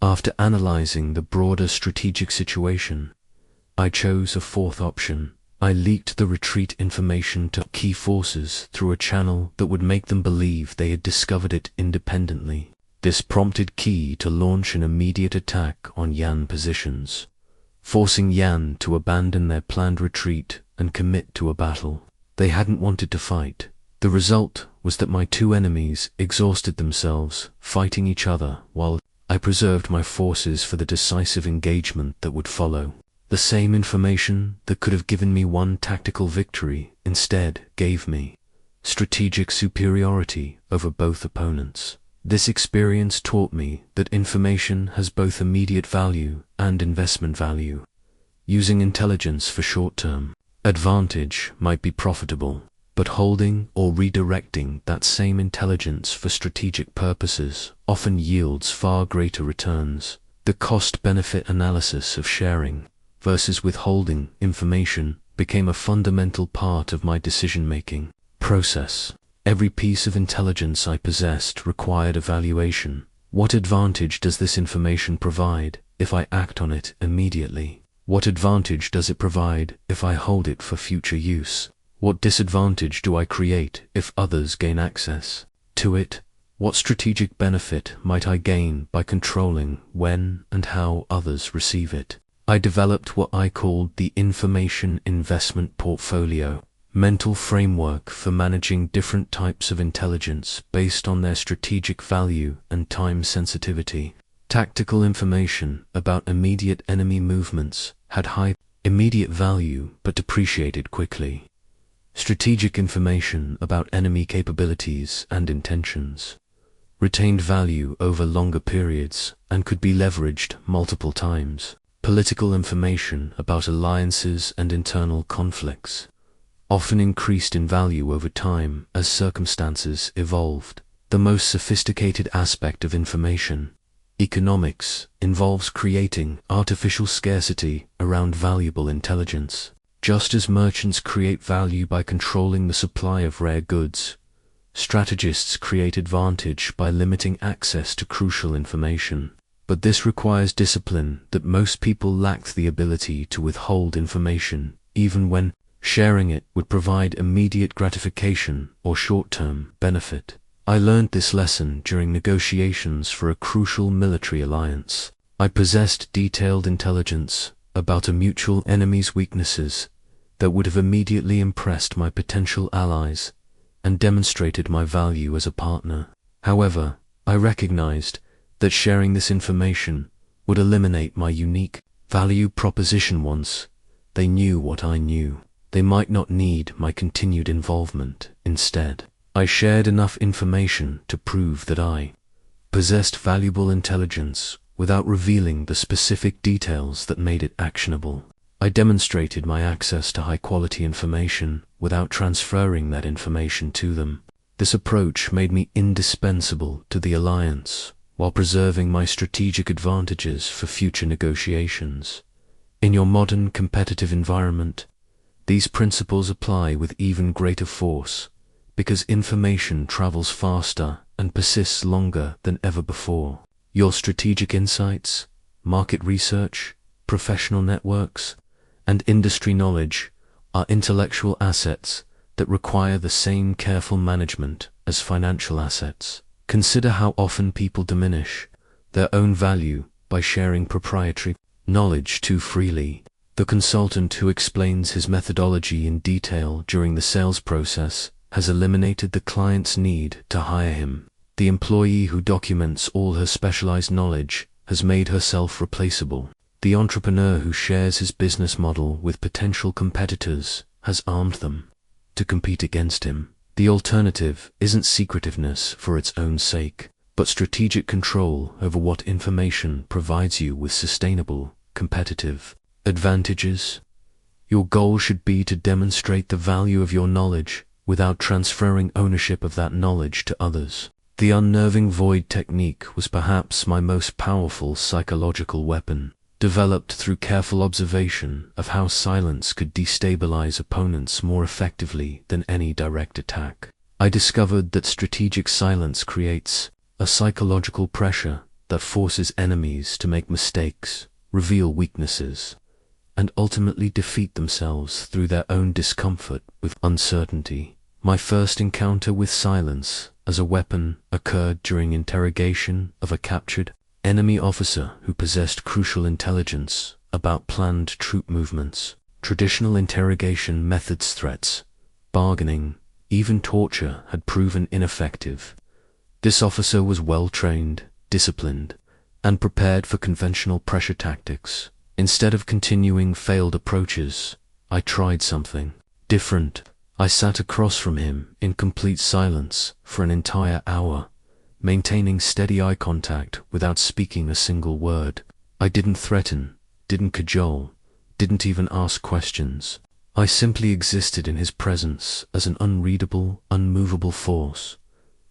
After analyzing the broader strategic situation, I chose a fourth option. I leaked the retreat information to key forces through a channel that would make them believe they had discovered it independently. This prompted Qi to launch an immediate attack on Yan positions, forcing Yan to abandon their planned retreat and commit to a battle they hadn't wanted to fight. The result was that my two enemies exhausted themselves fighting each other while I preserved my forces for the decisive engagement that would follow. The same information that could have given me one tactical victory instead gave me strategic superiority over both opponents. This experience taught me that information has both immediate value and investment value. Using intelligence for short-term advantage might be profitable, but holding or redirecting that same intelligence for strategic purposes often yields far greater returns. The cost-benefit analysis of sharing versus withholding information became a fundamental part of my decision-making process. Every piece of intelligence I possessed required evaluation. What advantage does this information provide if I act on it immediately? What advantage does it provide if I hold it for future use? What disadvantage do I create if others gain access to it? What strategic benefit might I gain by controlling when and how others receive it? I developed what I called the information investment portfolio, mental framework for managing different types of intelligence based on their strategic value and time sensitivity. Tactical information about immediate enemy movements had high immediate value but depreciated quickly. Strategic information about enemy capabilities and intentions retained value over longer periods and could be leveraged multiple times. Political information about alliances and internal conflicts often increased in value over time as circumstances evolved. The most sophisticated aspect of information, economics, involves creating artificial scarcity around valuable intelligence. Just as merchants create value by controlling the supply of rare goods, strategists create advantage by limiting access to crucial information. But this requires discipline that most people lacked the ability to withhold information, even when sharing it would provide immediate gratification or short-term benefit. I learned this lesson during negotiations for a crucial military alliance. I possessed detailed intelligence about a mutual enemy's weaknesses that would have immediately impressed my potential allies and demonstrated my value as a partner. However, I recognized that sharing this information would eliminate my unique value proposition. Once they knew what I knew, they might not need my continued involvement. Instead, I shared enough information to prove that I possessed valuable intelligence without revealing the specific details that made it actionable. I demonstrated my access to high-quality information without transferring that information to them. This approach made me indispensable to the alliance while preserving my strategic advantages for future negotiations. In your modern competitive environment, these principles apply with even greater force because information travels faster and persists longer than ever before. Your strategic insights, market research, professional networks, and industry knowledge are intellectual assets that require the same careful management as financial assets. Consider how often people diminish their own value by sharing proprietary knowledge too freely. The consultant who explains his methodology in detail during the sales process has eliminated the client's need to hire him. The employee who documents all her specialized knowledge has made herself replaceable. The entrepreneur who shares his business model with potential competitors has armed them to compete against him. The alternative isn't secretiveness for its own sake, but strategic control over what information provides you with sustainable, competitive advantages. Your goal should be to demonstrate the value of your knowledge without transferring ownership of that knowledge to others. The unnerving void technique was perhaps my most powerful psychological weapon, developed through careful observation of how silence could destabilize opponents more effectively than any direct attack. I discovered that strategic silence creates a psychological pressure that forces enemies to make mistakes, reveal weaknesses, and ultimately defeat themselves through their own discomfort with uncertainty. My first encounter with silence as a weapon occurred during interrogation of a captured enemy officer who possessed crucial intelligence about planned troop movements. Traditional interrogation methods, threats, bargaining, even torture had proven ineffective. This officer was well trained, disciplined, and prepared for conventional pressure tactics. Instead of continuing failed approaches, I tried something different. I sat across from him in complete silence for an entire hour, maintaining steady eye contact without speaking a single word. I didn't threaten, didn't cajole, didn't even ask questions. I simply existed in his presence as an unreadable, unmovable force.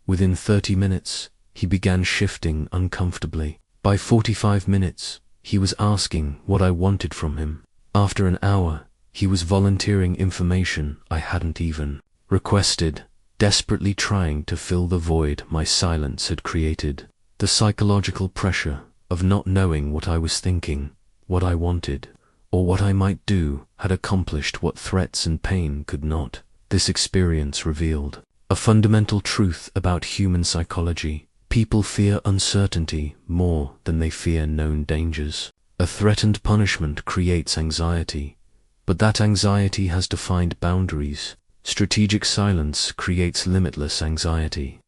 Within 30 minutes, he began shifting uncomfortably. By 45 minutes, he was asking what I wanted from him. After an hour, he was volunteering information I hadn't even requested, desperately trying to fill the void my silence had created. The psychological pressure of not knowing what I was thinking, what I wanted, or what I might do had accomplished what threats and pain could not. This experience revealed a fundamental truth about human psychology. People fear uncertainty more than they fear known dangers. A threatened punishment creates anxiety, but that anxiety has defined boundaries. Strategic silence creates limitless anxiety,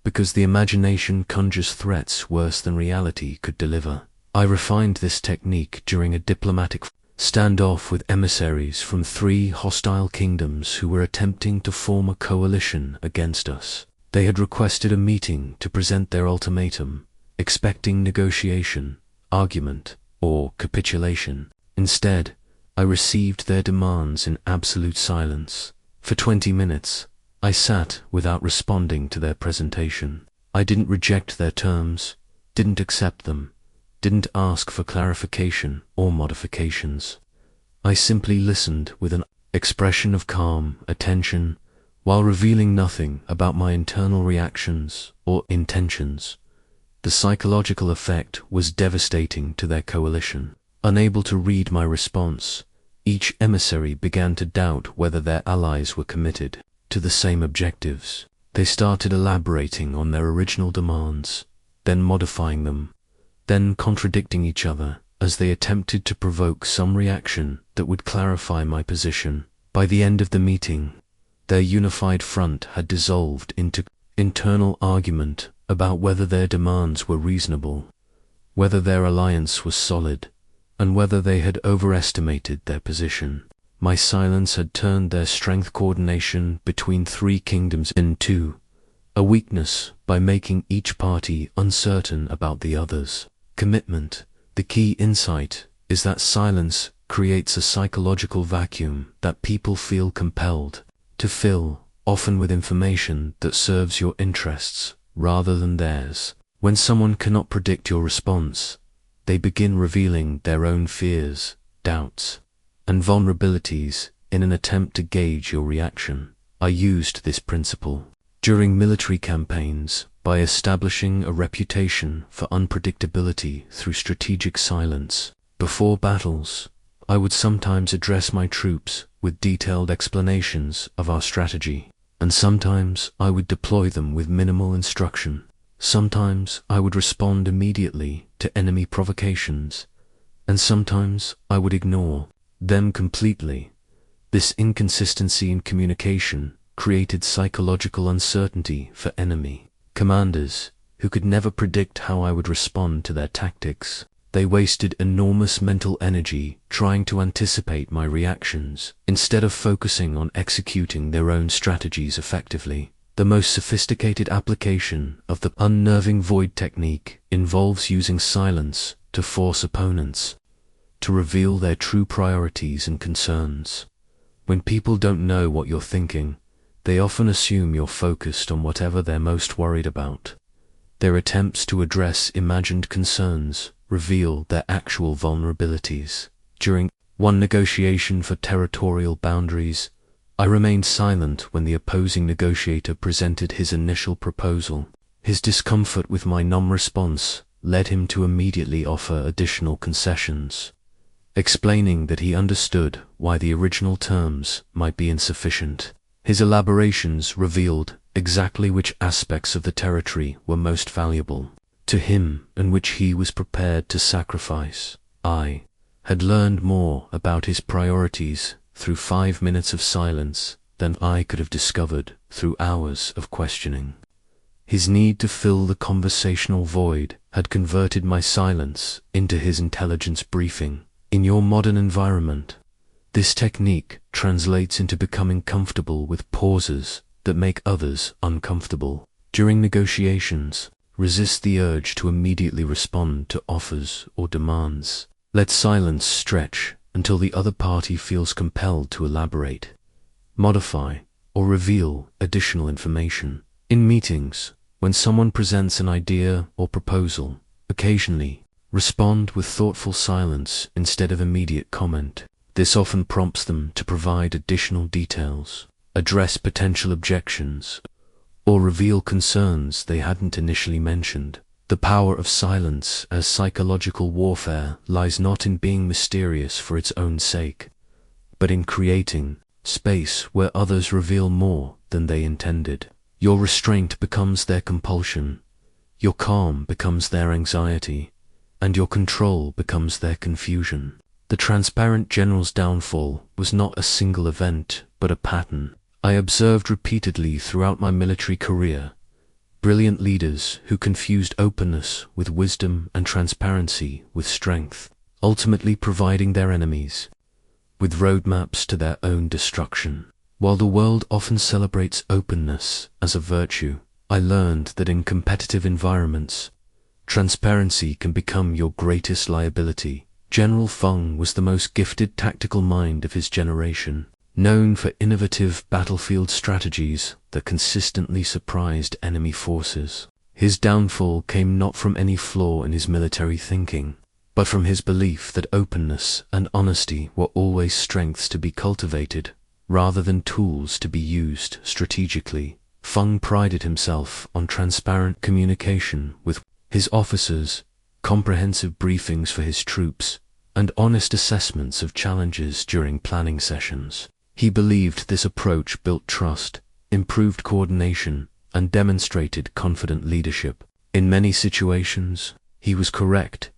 because the imagination conjures threats worse than reality could deliver. I refined this technique during a diplomatic standoff with emissaries from 3 hostile kingdoms who were attempting to form a coalition against us. They had requested a meeting to present their ultimatum, expecting negotiation, argument, or capitulation. Instead, I received their demands in absolute silence. For 20 minutes, I sat without responding to their presentation. I didn't reject their terms, didn't accept them, didn't ask for clarification or modifications. I simply listened with an expression of calm attention, while revealing nothing about my internal reactions or intentions. The psychological effect was devastating to their coalition. Unable to read my response, each emissary began to doubt whether their allies were committed to the same objectives. They started elaborating on their original demands, then modifying them, then contradicting each other as they attempted to provoke some reaction that would clarify my position. By the end of the meeting, their unified front had dissolved into internal argument about whether their demands were reasonable, whether their alliance was solid, and whether they had overestimated their position. My silence had turned their strength coordination between 3 kingdoms into a weakness by making each party uncertain about the others. Commitment. The key insight is that silence creates a psychological vacuum that people feel compelled to fill, often with information that serves your interests rather than theirs. When someone cannot predict your response, they begin revealing their own fears, doubts, and vulnerabilities in an attempt to gauge your reaction. I used this principle during military campaigns by establishing a reputation for unpredictability through strategic silence. Before battles, I would sometimes address my troops with detailed explanations of our strategy, and sometimes I would deploy them with minimal instruction. Sometimes I would respond immediately to enemy provocations, and sometimes I would ignore them completely. This inconsistency in communication created psychological uncertainty for enemy commanders, who could never predict how I would respond to their tactics. They wasted enormous mental energy trying to anticipate my reactions, instead of focusing on executing their own strategies effectively. The most sophisticated application of the unnerving void technique involves using silence to force opponents to reveal their true priorities and concerns. When people don't know what you're thinking, they often assume you're focused on whatever they're most worried about. Their attempts to address imagined concerns reveal their actual vulnerabilities. During one negotiation for territorial boundaries, I remained silent when the opposing negotiator presented his initial proposal. His discomfort with my non-response led him to immediately offer additional concessions, explaining that he understood why the original terms might be insufficient. His elaborations revealed exactly which aspects of the territory were most valuable to him and which he was prepared to sacrifice. I had learned more about his priorities through 5 minutes of silence than I could have discovered through hours of questioning. His need to fill the conversational void had converted my silence into his intelligence briefing. In your modern environment, this technique translates into becoming comfortable with pauses that make others uncomfortable. During negotiations, resist the urge to immediately respond to offers or demands. Let silence stretch until the other party feels compelled to elaborate, modify, or reveal additional information. In meetings, when someone presents an idea or proposal, occasionally respond with thoughtful silence instead of immediate comment. This often prompts them to provide additional details, address potential objections, or reveal concerns they hadn't initially mentioned. The power of silence as psychological warfare lies not in being mysterious for its own sake, but in creating space where others reveal more than they intended. Your restraint becomes their compulsion, your calm becomes their anxiety, and your control becomes their confusion. The transparent general's downfall was not a single event, but a pattern. I observed repeatedly throughout my military career brilliant leaders who confused openness with wisdom and transparency with strength, ultimately providing their enemies with roadmaps to their own destruction. While the world often celebrates openness as a virtue, I learned that in competitive environments, transparency can become your greatest liability. General Feng was the most gifted tactical mind of his generation, known for innovative battlefield strategies that consistently surprised enemy forces. His downfall came not from any flaw in his military thinking, but from his belief that openness and honesty were always strengths to be cultivated, rather than tools to be used strategically. Feng prided himself on transparent communication with his officers, comprehensive briefings for his troops, and honest assessments of challenges during planning sessions. He believed this approach built trust, improved coordination, and demonstrated confident leadership. In many situations, he was correct.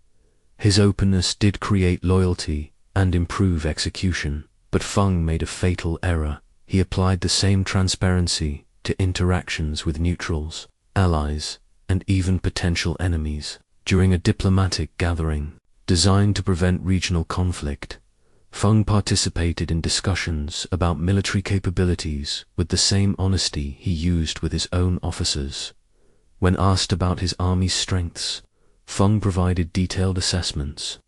His openness did create loyalty and improve execution, but Feng made a fatal error. He applied the same transparency to interactions with neutrals, allies, and even potential enemies. During a diplomatic gathering designed to prevent regional conflict, Feng participated in discussions about military capabilities with the same honesty he used with his own officers. When asked about his army's strengths, Feng provided detailed assessments.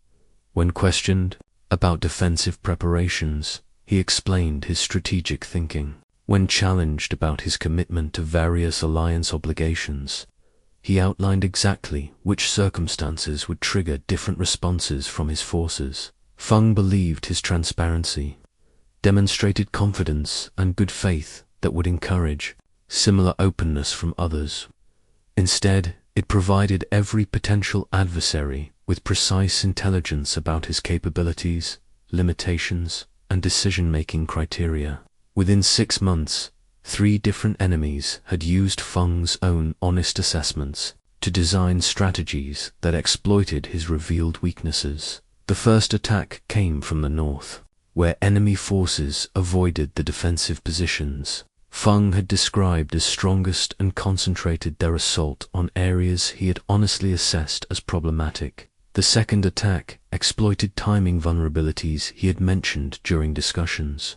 When questioned about defensive preparations, he explained his strategic thinking. When challenged about his commitment to various alliance obligations, he outlined exactly which circumstances would trigger different responses from his forces. Feng believed his transparency demonstrated confidence and good faith that would encourage similar openness from others. Instead, it provided every potential adversary with precise intelligence about his capabilities, limitations, and decision-making criteria. Within 6 months, 3 different enemies had used Feng's own honest assessments to design strategies that exploited his revealed weaknesses. The first attack came from the north, where enemy forces avoided the defensive positions Feng had described as strongest and concentrated their assault on areas he had honestly assessed as problematic. The second attack exploited timing vulnerabilities he had mentioned during discussions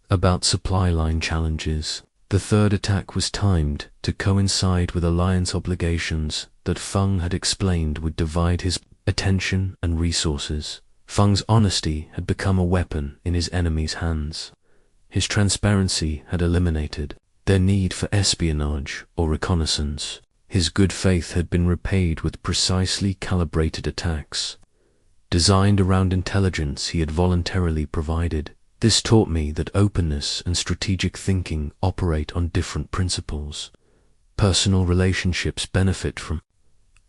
about supply line challenges. The third attack was timed to coincide with alliance obligations that Feng had explained would divide his attention and resources. Feng's honesty had become a weapon in his enemy's hands. His transparency had eliminated their need for espionage or reconnaissance. His good faith had been repaid with precisely calibrated attacks, designed around intelligence he had voluntarily provided. This taught me that openness and strategic thinking operate on different principles. Personal relationships benefit from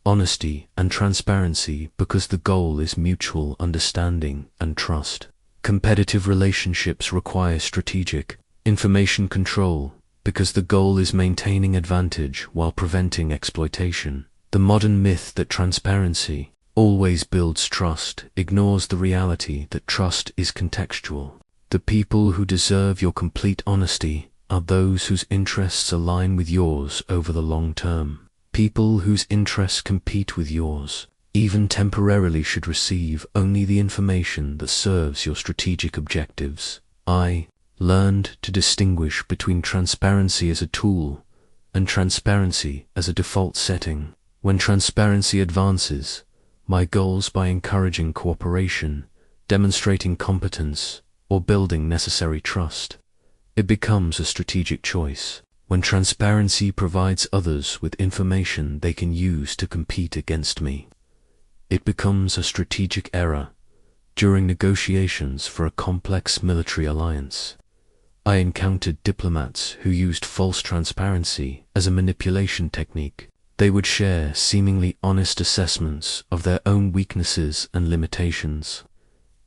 honesty and transparency because the goal is mutual understanding and trust. Competitive relationships require strategic information control because the goal is maintaining advantage while preventing exploitation. The modern myth that transparency always builds trust ignores the reality that trust is contextual. The people who deserve your complete honesty are those whose interests align with yours over the long term. People whose interests compete with yours, even temporarily, should receive only the information that serves your strategic objectives. I learned to distinguish between transparency as a tool and transparency as a default setting. When transparency advances my goals by encouraging cooperation, demonstrating competence, or building necessary trust, it becomes a strategic choice. When transparency provides others with information they can use to compete against me, it becomes a strategic error. During negotiations for a complex military alliance, I encountered diplomats who used false transparency as a manipulation technique. They would share seemingly honest assessments of their own weaknesses and limitations,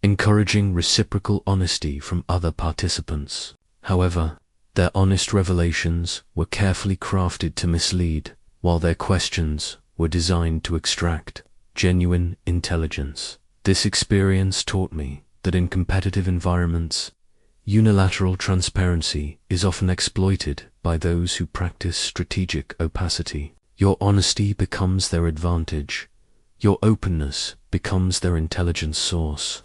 encouraging reciprocal honesty from other participants. However, their honest revelations were carefully crafted to mislead, while their questions were designed to extract genuine intelligence. This experience taught me that in competitive environments, unilateral transparency is often exploited by those who practice strategic opacity. Your honesty becomes their advantage, your openness becomes their intelligence source,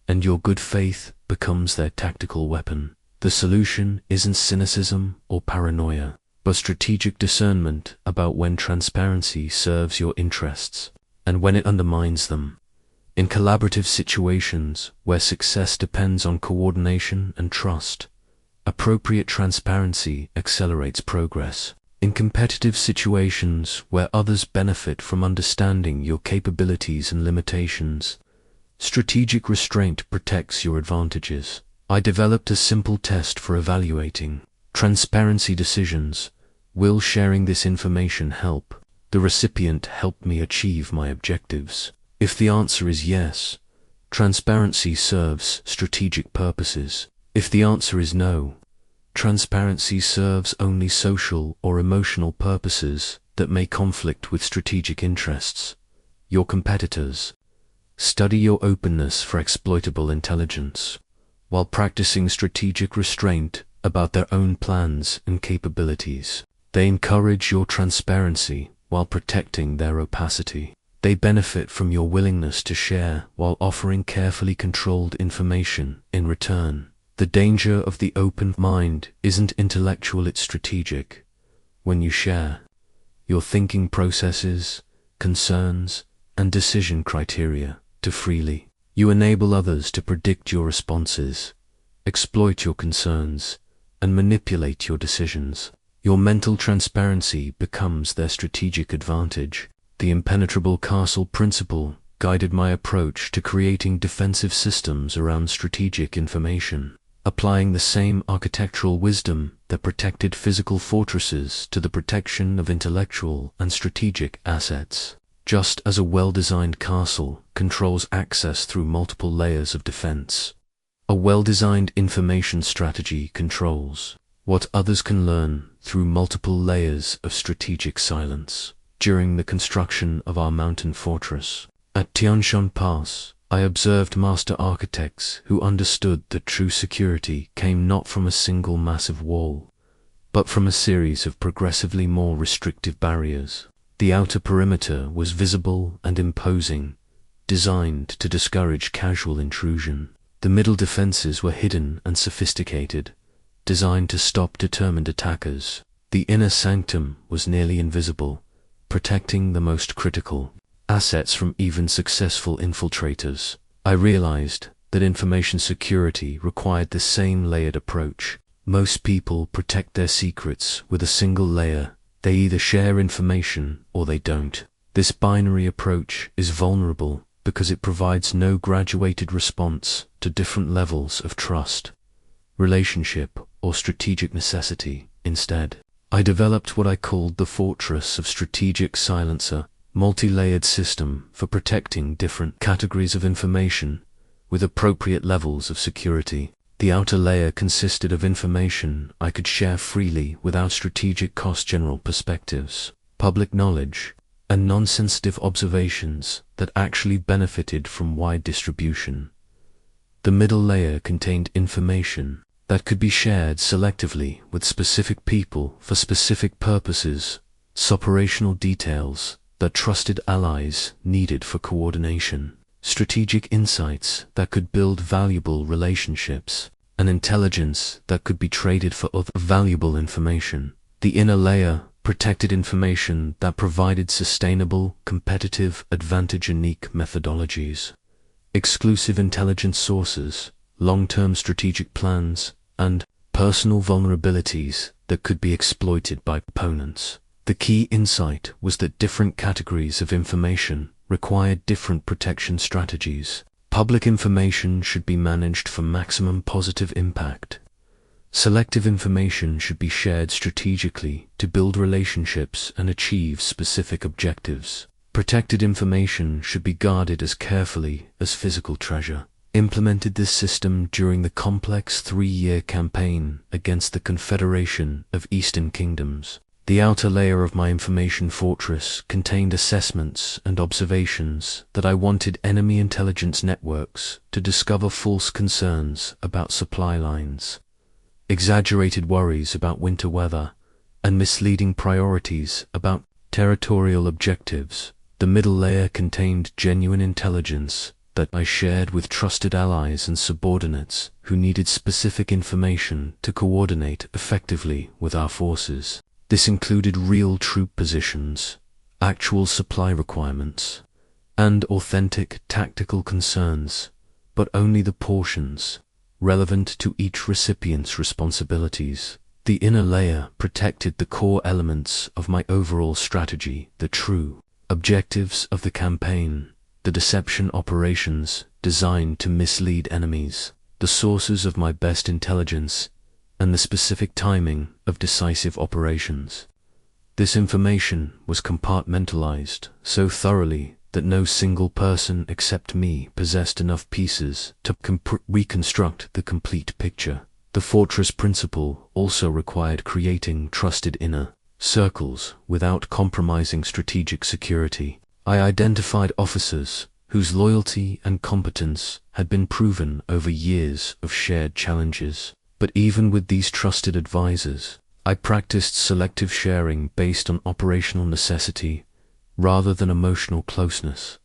and your good faith becomes their tactical weapon. The solution isn't cynicism or paranoia, but strategic discernment about when transparency serves your interests and when it undermines them. In collaborative situations where success depends on coordination and trust, appropriate transparency accelerates progress. In competitive situations where others benefit from understanding your capabilities and limitations, strategic restraint protects your advantages. I developed a simple test for evaluating transparency decisions. Will sharing this information help the recipient help me achieve my objectives? If the answer is yes, transparency serves strategic purposes. If the answer is no, transparency serves only social or emotional purposes that may conflict with strategic interests. Your competitors study your openness for exploitable intelligence, while practicing strategic restraint about their own plans and capabilities. They encourage your transparency while protecting their opacity. They benefit from your willingness to share while offering carefully controlled information in return. The danger of the open mind isn't intellectual, it's strategic. When you share your thinking processes, concerns, and decision criteria too freely, you enable others to predict your responses, exploit your concerns, and manipulate your decisions. Your mental transparency becomes their strategic advantage. The impenetrable castle principle guided my approach to creating defensive systems around strategic information, applying the same architectural wisdom that protected physical fortresses to the protection of intellectual and strategic assets. Just as a well-designed castle controls access through multiple layers of defense, a well-designed information strategy controls what others can learn through multiple layers of strategic silence. During the construction of our mountain fortress at Tian Shan Pass, I observed master architects who understood that true security came not from a single massive wall, but from a series of progressively more restrictive barriers. The outer perimeter was visible and imposing, designed to discourage casual intrusion. The middle defenses were hidden and sophisticated, designed to stop determined attackers. The inner sanctum was nearly invisible, protecting the most critical assets from even successful infiltrators. I realized that information security required the same layered approach. Most people protect their secrets with a single layer. They either share information or they don't. This binary approach is vulnerable because it provides no graduated response to different levels of trust, relationship, or strategic necessity. Instead, I developed what I called the Fortress of Strategic Silencer, multi-layered system for protecting different categories of information with appropriate levels of security. The outer layer consisted of information I could share freely without strategic cost, general perspectives, public knowledge, and non-sensitive observations that actually benefited from wide distribution. The middle layer contained information that could be shared selectively with specific people for specific purposes, operational details that trusted allies needed for coordination, strategic insights that could build valuable relationships, and intelligence that could be traded for other valuable information. The inner layer protected information that provided sustainable, competitive advantage, unique methodologies, exclusive intelligence sources, long-term strategic plans, and personal vulnerabilities that could be exploited by opponents. The key insight was that different categories of information required different protection strategies. Public information should be managed for maximum positive impact. Selective information should be shared strategically to build relationships and achieve specific objectives. Protected information should be guarded as carefully as physical treasure. Implemented this system during the complex 3-year campaign against the Confederation of Eastern Kingdoms. The outer layer of my information fortress contained assessments and observations that I wanted enemy intelligence networks to discover: false concerns about supply lines, exaggerated worries about winter weather, and misleading priorities about territorial objectives. The middle layer contained genuine intelligence that I shared with trusted allies and subordinates who needed specific information to coordinate effectively with our forces. This included real troop positions, actual supply requirements, and authentic tactical concerns, but only the portions relevant to each recipient's responsibilities. The inner layer protected the core elements of my overall strategy: the true objectives of the campaign, the deception operations designed to mislead enemies, the sources of my best intelligence, and the specific timing of decisive operations. This information was compartmentalized so thoroughly that no single person except me possessed enough pieces to reconstruct the complete picture. The fortress principle also required creating trusted inner circles without compromising strategic security. I identified officers whose loyalty and competence had been proven over years of shared challenges. But even with these trusted advisors, I practiced selective sharing based on operational necessity rather than emotional closeness.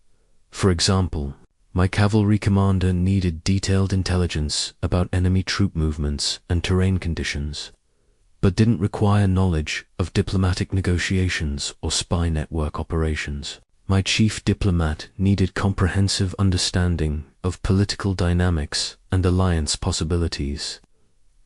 For example, my cavalry commander needed detailed intelligence about enemy troop movements and terrain conditions, but didn't require knowledge of diplomatic negotiations or spy network operations. My chief diplomat needed comprehensive understanding of political dynamics and alliance possibilities,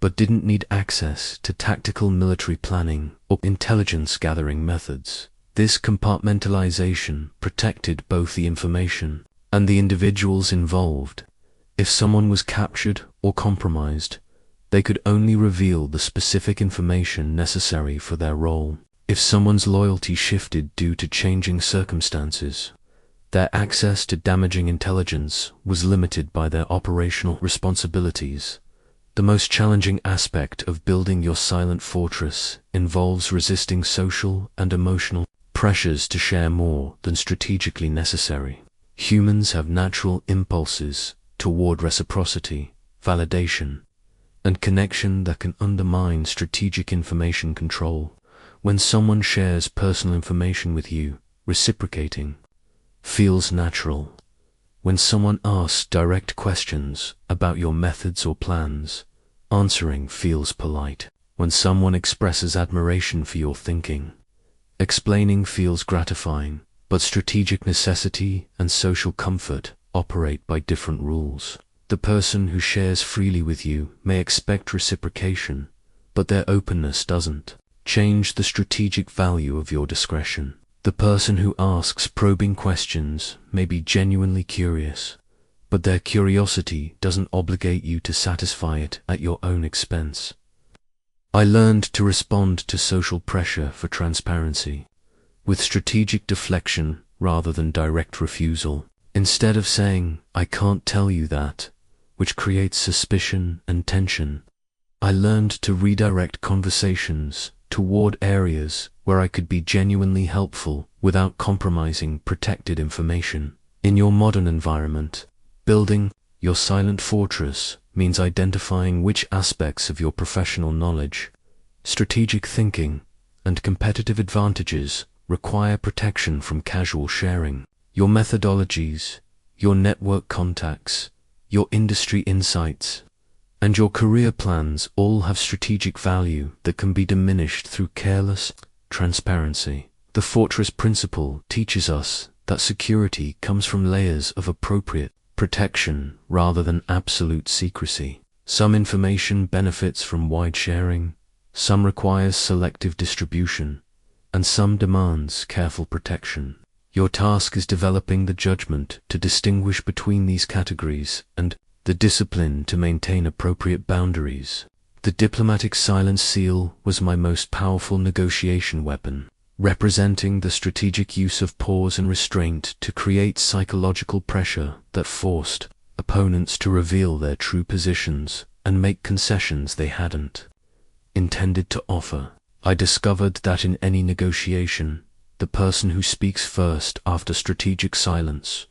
but didn't need access to tactical military planning or intelligence gathering methods. This compartmentalization protected both the information and the individuals involved. If someone was captured or compromised, they could only reveal the specific information necessary for their role. If someone's loyalty shifted due to changing circumstances, their access to damaging intelligence was limited by their operational responsibilities. The most challenging aspect of building your silent fortress involves resisting social and emotional pressures to share more than strategically necessary. Humans have natural impulses toward reciprocity, validation, and connection that can undermine strategic information control. When someone shares personal information with you, reciprocating feels natural. When someone asks direct questions about your methods or plans, answering feels polite. When someone expresses admiration for your thinking, explaining feels gratifying. But strategic necessity and social comfort operate by different rules. The person who shares freely with you may expect reciprocation, but their openness doesn't change the strategic value of your discretion. The person who asks probing questions may be genuinely curious, but their curiosity doesn't obligate you to satisfy it at your own expense. I learned to respond to social pressure for transparency, with strategic deflection rather than direct refusal. Instead of saying, "I can't tell you that," which creates suspicion and tension. I learned to redirect conversations toward areas where I could be genuinely helpful without compromising protected information. In your modern environment, building your silent fortress means identifying which aspects of your professional knowledge, strategic thinking, and competitive advantages require protection from casual sharing. Your methodologies, your network contacts, your industry insights, and your career plans all have strategic value that can be diminished through careless transparency. The fortress principle teaches us that security comes from layers of appropriate protection rather than absolute secrecy. Some information benefits from wide sharing, some requires selective distribution, and some demands careful protection. Your task is developing the judgment to distinguish between these categories and the discipline to maintain appropriate boundaries. The diplomatic silence seal was my most powerful negotiation weapon, representing the strategic use of pause and restraint to create psychological pressure that forced opponents to reveal their true positions and make concessions they hadn't intended to offer. I discovered that in any negotiation, the person who speaks first after strategic silence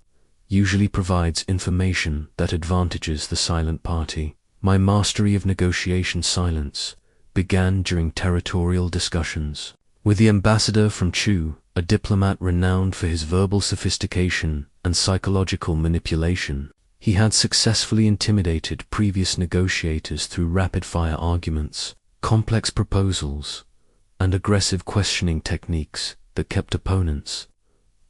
usually provides information that advantages the silent party. My mastery of negotiation silence began during territorial discussions. With the ambassador from Chu, a diplomat renowned for his verbal sophistication and psychological manipulation, he had successfully intimidated previous negotiators through rapid-fire arguments, complex proposals, and aggressive questioning techniques that kept opponents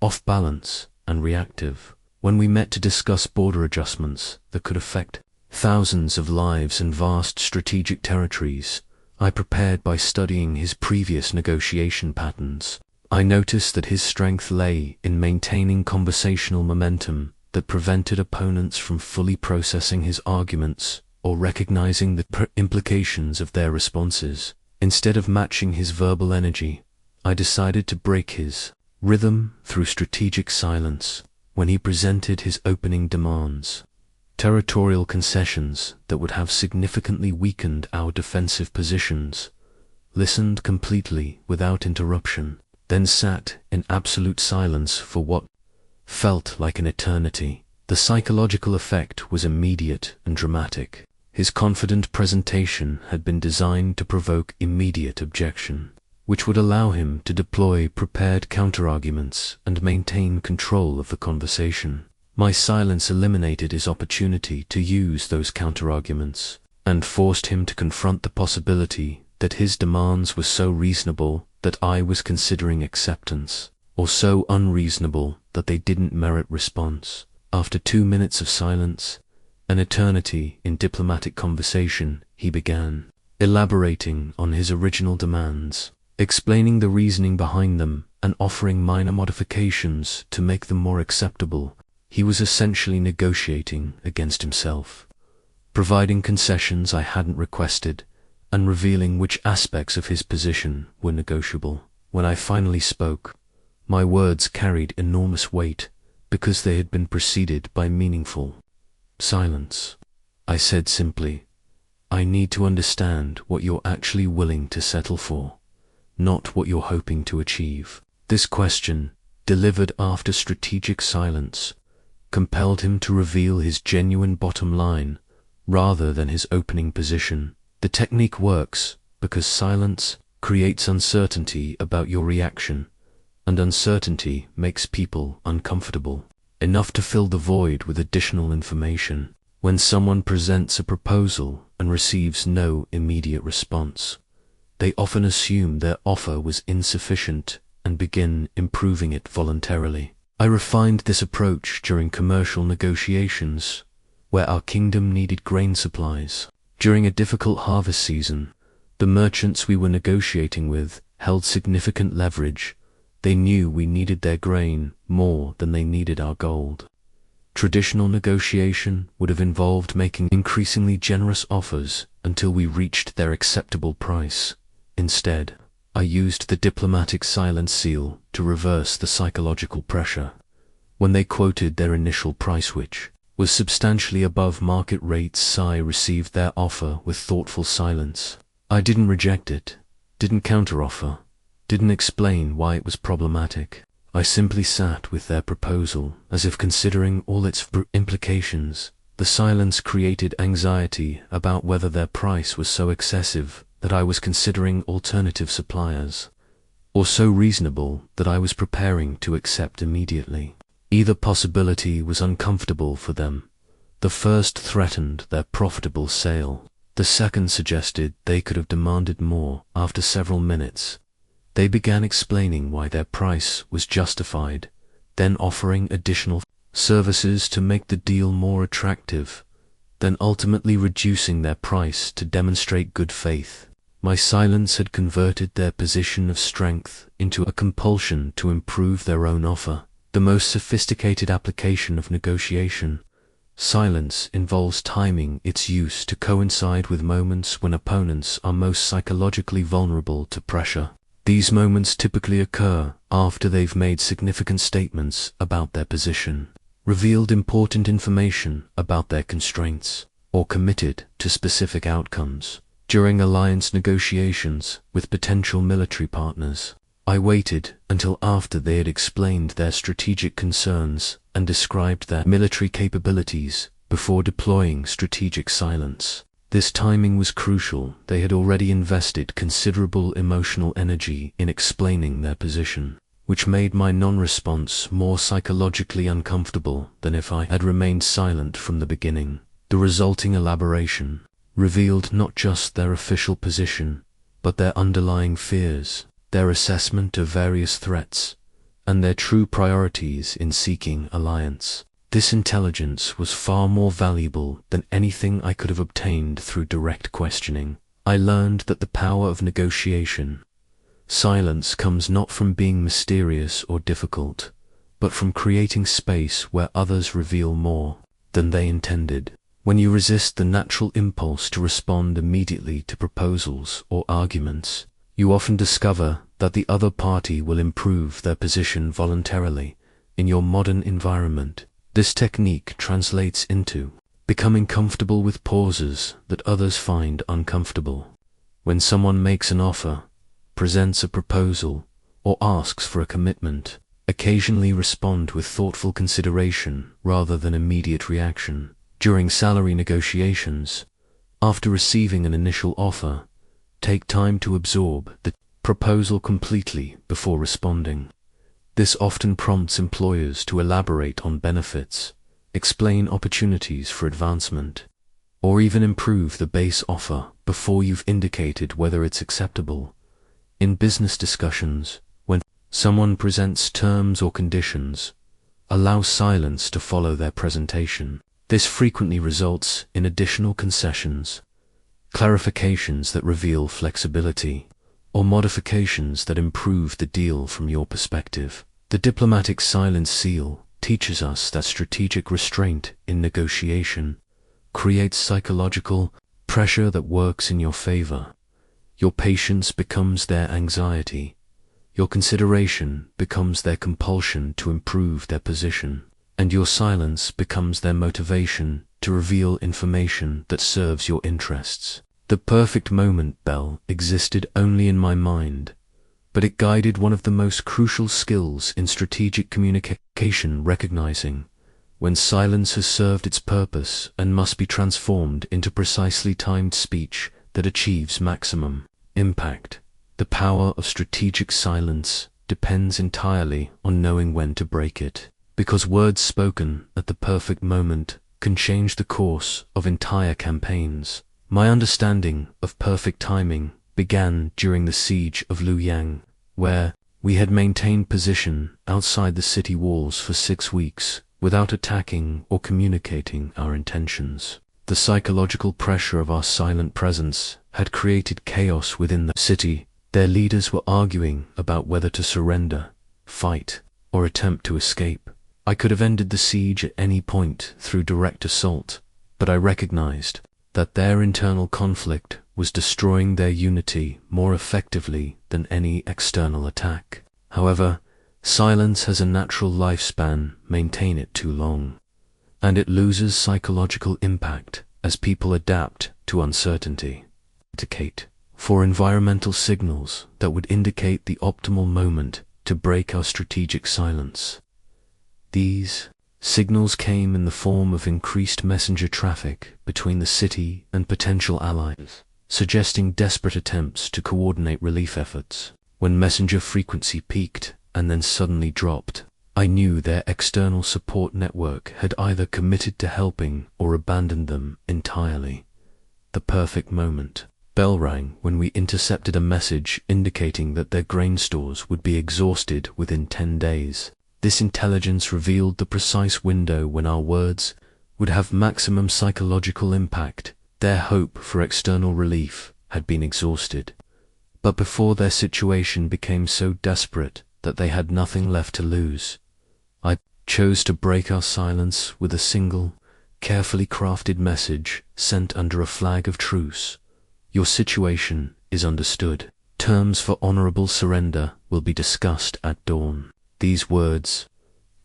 off balance and reactive. When we met to discuss border adjustments that could affect thousands of lives and vast strategic territories, I prepared by studying his previous negotiation patterns. I noticed that his strength lay in maintaining conversational momentum that prevented opponents from fully processing his arguments or recognizing the implications of their responses. Instead of matching his verbal energy, I decided to break his rhythm through strategic silence when he presented his opening demands. Territorial concessions that would have significantly weakened our defensive positions, listened completely without interruption, then sat in absolute silence for what felt like an eternity. The psychological effect was immediate and dramatic. His confident presentation had been designed to provoke immediate objection, which would allow him to deploy prepared counterarguments and maintain control of the conversation. My silence eliminated his opportunity to use those counterarguments and forced him to confront the possibility that his demands were so reasonable that I was considering acceptance, or so unreasonable that they didn't merit response. After 2 minutes of silence, an eternity in diplomatic conversation, he began, elaborating on his original demands, explaining the reasoning behind them, and offering minor modifications to make them more acceptable. He was essentially negotiating against himself, providing concessions I hadn't requested, and revealing which aspects of his position were negotiable. When I finally spoke, my words carried enormous weight because they had been preceded by meaningful silence. I said simply, "I need to understand what you're actually willing to settle for, not what you're hoping to achieve." This question, delivered after strategic silence, compelled him to reveal his genuine bottom line rather than his opening position. The technique works because silence creates uncertainty about your reaction, and uncertainty makes people uncomfortable enough to fill the void with additional information. When someone presents a proposal and receives no immediate response, they often assume their offer was insufficient and begin improving it voluntarily. I refined this approach during commercial negotiations, where our kingdom needed grain supplies. During a difficult harvest season, the merchants we were negotiating with held significant leverage. They knew we needed their grain more than they needed our gold. Traditional negotiation would have involved making increasingly generous offers until we reached their acceptable price. Instead, I used the diplomatic silence seal to reverse the psychological pressure. When they quoted their initial price, which was substantially above market rates. I received their offer with thoughtful silence. I didn't reject it, didn't counteroffer, didn't explain why it was problematic. I simply sat with their proposal, as if considering all its implications. The silence created anxiety about whether their price was so excessive that I was considering alternative suppliers, or so reasonable that I was preparing to accept immediately. Either possibility was uncomfortable for them. The first threatened their profitable sale. The second suggested they could have demanded more. After several minutes, they began explaining why their price was justified, then offering additional services to make the deal more attractive, then ultimately reducing their price to demonstrate good faith. My silence had converted their position of strength into a compulsion to improve their own offer. The most sophisticated application of negotiation. Silence involves timing its use to coincide with moments when opponents are most psychologically vulnerable to pressure. These moments typically occur after they've made significant statements about their position, revealed important information about their constraints, or committed to specific outcomes. During alliance negotiations with potential military partners, I waited until after they had explained their strategic concerns and described their military capabilities before deploying strategic silence. This timing was crucial. They had already invested considerable emotional energy in explaining their position, which made my non-response more psychologically uncomfortable than if I had remained silent from the beginning. The resulting elaboration revealed not just their official position, but their underlying fears, their assessment of various threats, and their true priorities in seeking alliance. This intelligence was far more valuable than anything I could have obtained through direct questioning. I learned that the power of negotiation, silence, comes not from being mysterious or difficult, but from creating space where others reveal more than they intended. When you resist the natural impulse to respond immediately to proposals or arguments, you often discover that the other party will improve their position voluntarily. In your modern environment, this technique translates into becoming comfortable with pauses that others find uncomfortable. When someone makes an offer, presents a proposal, or asks for a commitment, occasionally respond with thoughtful consideration rather than immediate reaction. During salary negotiations, after receiving an initial offer, take time to absorb the proposal completely before responding. This often prompts employers to elaborate on benefits, explain opportunities for advancement, or even improve the base offer before you've indicated whether it's acceptable. In business discussions, when someone presents terms or conditions, allow silence to follow their presentation. This frequently results in additional concessions, clarifications that reveal flexibility, or modifications that improve the deal from your perspective. The diplomatic silence seal teaches us that strategic restraint in negotiation creates psychological pressure that works in your favor. Your patience becomes their anxiety. Your consideration becomes their compulsion to improve their position. And your silence becomes their motivation to reveal information that serves your interests. The perfect moment, Bell, existed only in my mind, but it guided one of the most crucial skills in strategic communication, recognizing when silence has served its purpose and must be transformed into precisely timed speech that achieves maximum impact. The power of strategic silence depends entirely on knowing when to break it, because words spoken at the perfect moment can change the course of entire campaigns. My understanding of perfect timing began during the siege of Luoyang, where we had maintained position outside the city walls for 6 weeks without attacking or communicating our intentions. The psychological pressure of our silent presence had created chaos within the city. Their leaders were arguing about whether to surrender, fight, or attempt to escape. I could have ended the siege at any point through direct assault, but I recognized that their internal conflict was destroying their unity more effectively than any external attack. However, silence has a natural lifespan. Maintain it too long, and it loses psychological impact as people adapt to uncertainty. Indicate for environmental signals that would indicate the optimal moment to break our strategic silence. These signals came in the form of increased messenger traffic between the city and potential allies, suggesting desperate attempts to coordinate relief efforts. When messenger frequency peaked and then suddenly dropped, I knew their external support network had either committed to helping or abandoned them entirely. The perfect moment. Bell rang when we intercepted a message indicating that their grain stores would be exhausted within 10 days. This intelligence revealed the precise window when our words would have maximum psychological impact. Their hope for external relief had been exhausted, but before their situation became so desperate that they had nothing left to lose, I chose to break our silence with a single, carefully crafted message sent under a flag of truce. Your situation is understood. Terms for honorable surrender will be discussed at dawn. These words,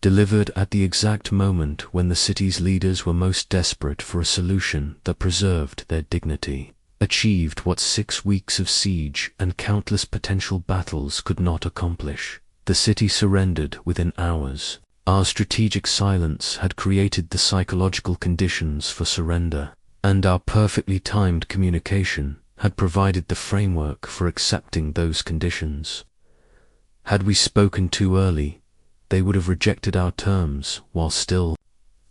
delivered at the exact moment when the city's leaders were most desperate for a solution that preserved their dignity, achieved what 6 weeks of siege and countless potential battles could not accomplish. The city surrendered within hours. Our strategic silence had created the psychological conditions for surrender, and our perfectly timed communication had provided the framework for accepting those conditions. Had we spoken too early, they would have rejected our terms while still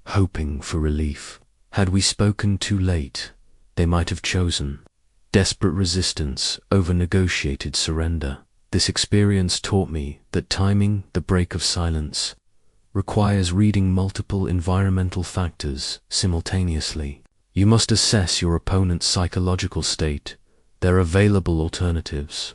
hoping for relief. Had we spoken too late, they might have chosen desperate resistance over negotiated surrender. This experience taught me that timing the break of silence requires reading multiple environmental factors simultaneously. You must assess your opponent's psychological state, their available alternatives,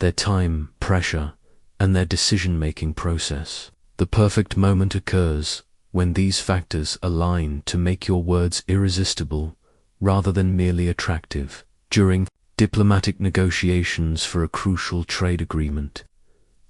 their time, pressure, and their decision-making process. The perfect moment occurs when these factors align to make your words irresistible rather than merely attractive. During diplomatic negotiations for a crucial trade agreement,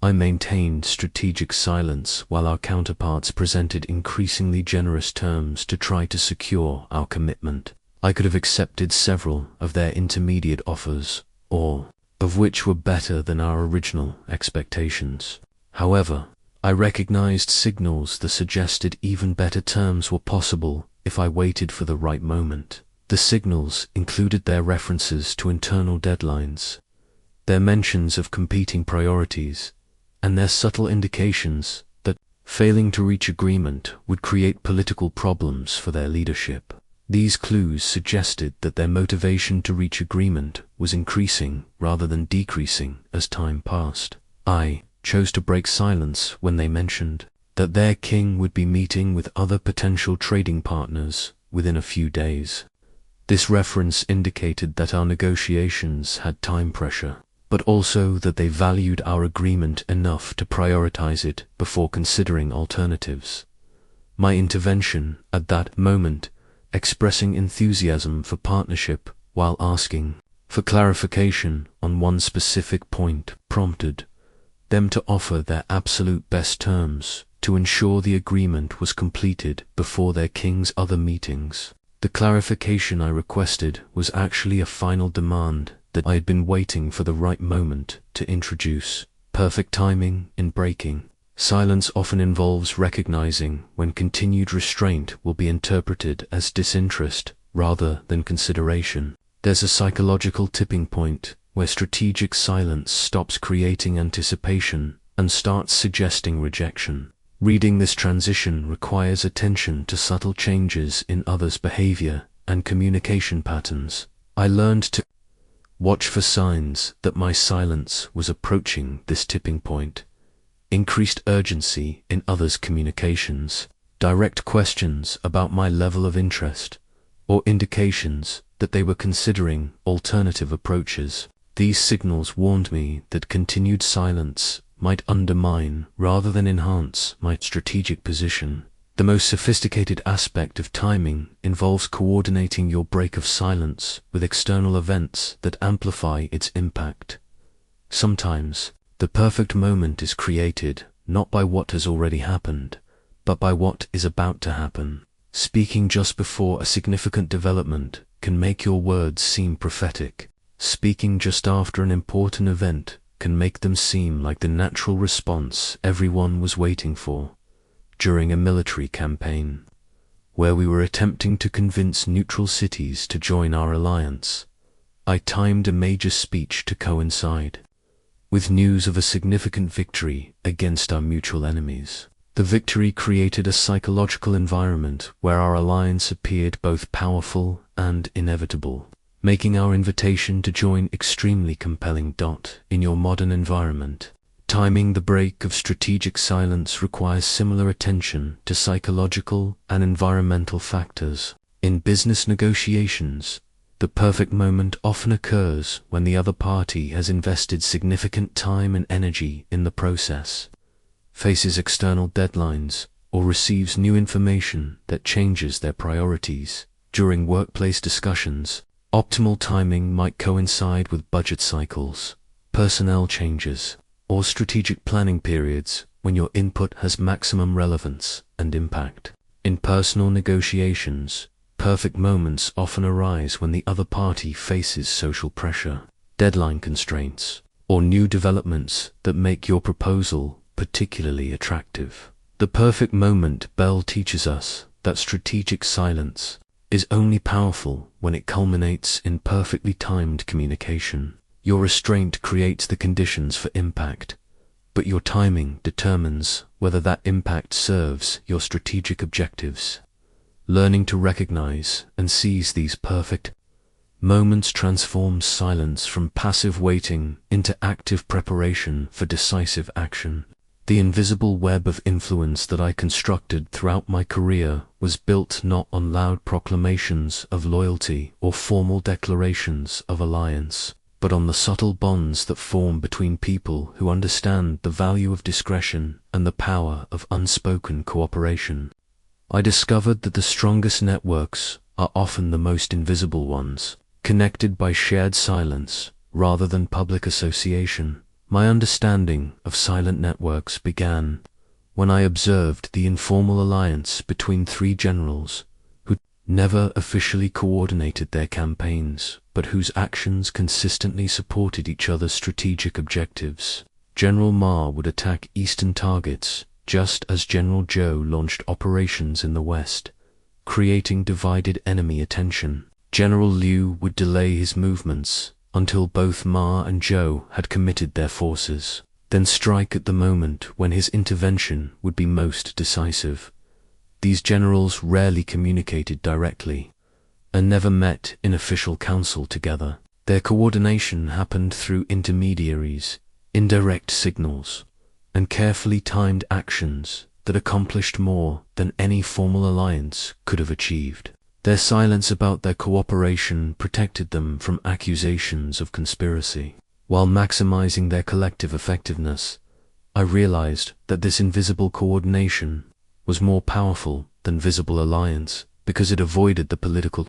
I maintained strategic silence while our counterparts presented increasingly generous terms to try to secure our commitment. I could have accepted several of their intermediate offers, all of which were better than our original expectations. However, I recognized signals that suggested even better terms were possible if I waited for the right moment. The signals included their references to internal deadlines, their mentions of competing priorities, and their subtle indications that failing to reach agreement would create political problems for their leadership. These clues suggested that their motivation to reach agreement was increasing rather than decreasing as time passed. I chose to break silence when they mentioned that their king would be meeting with other potential trading partners within a few days. This reference indicated that our negotiations had time pressure, but also that they valued our agreement enough to prioritize it before considering alternatives. My intervention at that moment, expressing enthusiasm for partnership while asking for clarification on one specific point, prompted them to offer their absolute best terms to ensure the agreement was completed before their king's other meetings. The clarification I requested was actually a final demand that I had been waiting for the right moment to introduce. Perfect timing in breaking silence often involves recognizing when continued restraint will be interpreted as disinterest rather than consideration. There's a psychological tipping point where strategic silence stops creating anticipation and starts suggesting rejection. Reading this transition requires attention to subtle changes in others' behavior and communication patterns. I learned to watch for signs that my silence was approaching this tipping point. Increased urgency in others' communications, direct questions about my level of interest, or indications that they were considering alternative approaches. These signals warned me that continued silence might undermine rather than enhance my strategic position. The most sophisticated aspect of timing involves coordinating your break of silence with external events that amplify its impact. Sometimes, the perfect moment is created not by what has already happened, but by what is about to happen. Speaking just before a significant development can make your words seem prophetic. Speaking just after an important event can make them seem like the natural response everyone was waiting for. During a military campaign, where we were attempting to convince neutral cities to join our alliance, I timed a major speech to coincide with news of a significant victory against our mutual enemies. The victory created a psychological environment where our alliance appeared both powerful and inevitable, making our invitation to join extremely compelling. In your modern environment, timing the break of strategic silence requires similar attention to psychological and environmental factors. In business negotiations, the perfect moment often occurs when the other party has invested significant time and energy in the process, faces external deadlines, or receives new information that changes their priorities. During workplace discussions, optimal timing might coincide with budget cycles, personnel changes, or strategic planning periods when your input has maximum relevance and impact. In personal negotiations, perfect moments often arise when the other party faces social pressure, deadline constraints, or new developments that make your proposal particularly attractive. The perfect moment bell teaches us that strategic silence is only powerful when it culminates in perfectly timed communication. Your restraint creates the conditions for impact, but your timing determines whether that impact serves your strategic objectives. Learning to recognize and seize these perfect moments transforms silence from passive waiting into active preparation for decisive action. The invisible web of influence that I constructed throughout my career was built not on loud proclamations of loyalty or formal declarations of alliance, but on the subtle bonds that form between people who understand the value of discretion and the power of unspoken cooperation. I discovered that the strongest networks are often the most invisible ones, connected by shared silence rather than public association. My understanding of silent networks began when I observed the informal alliance between three generals who never officially coordinated their campaigns, but whose actions consistently supported each other's strategic objectives. General Ma would attack eastern targets just as General Zhou launched operations in the west, creating divided enemy attention. General Liu would delay his movements until both Ma and Zhou had committed their forces, then strike at the moment when his intervention would be most decisive. These generals rarely communicated directly, and never met in official council together. Their coordination happened through intermediaries, indirect signals, and carefully timed actions that accomplished more than any formal alliance could have achieved. Their silence about their cooperation protected them from accusations of conspiracy. While maximizing their collective effectiveness, I realized that this invisible coordination was more powerful than visible alliance because it avoided the political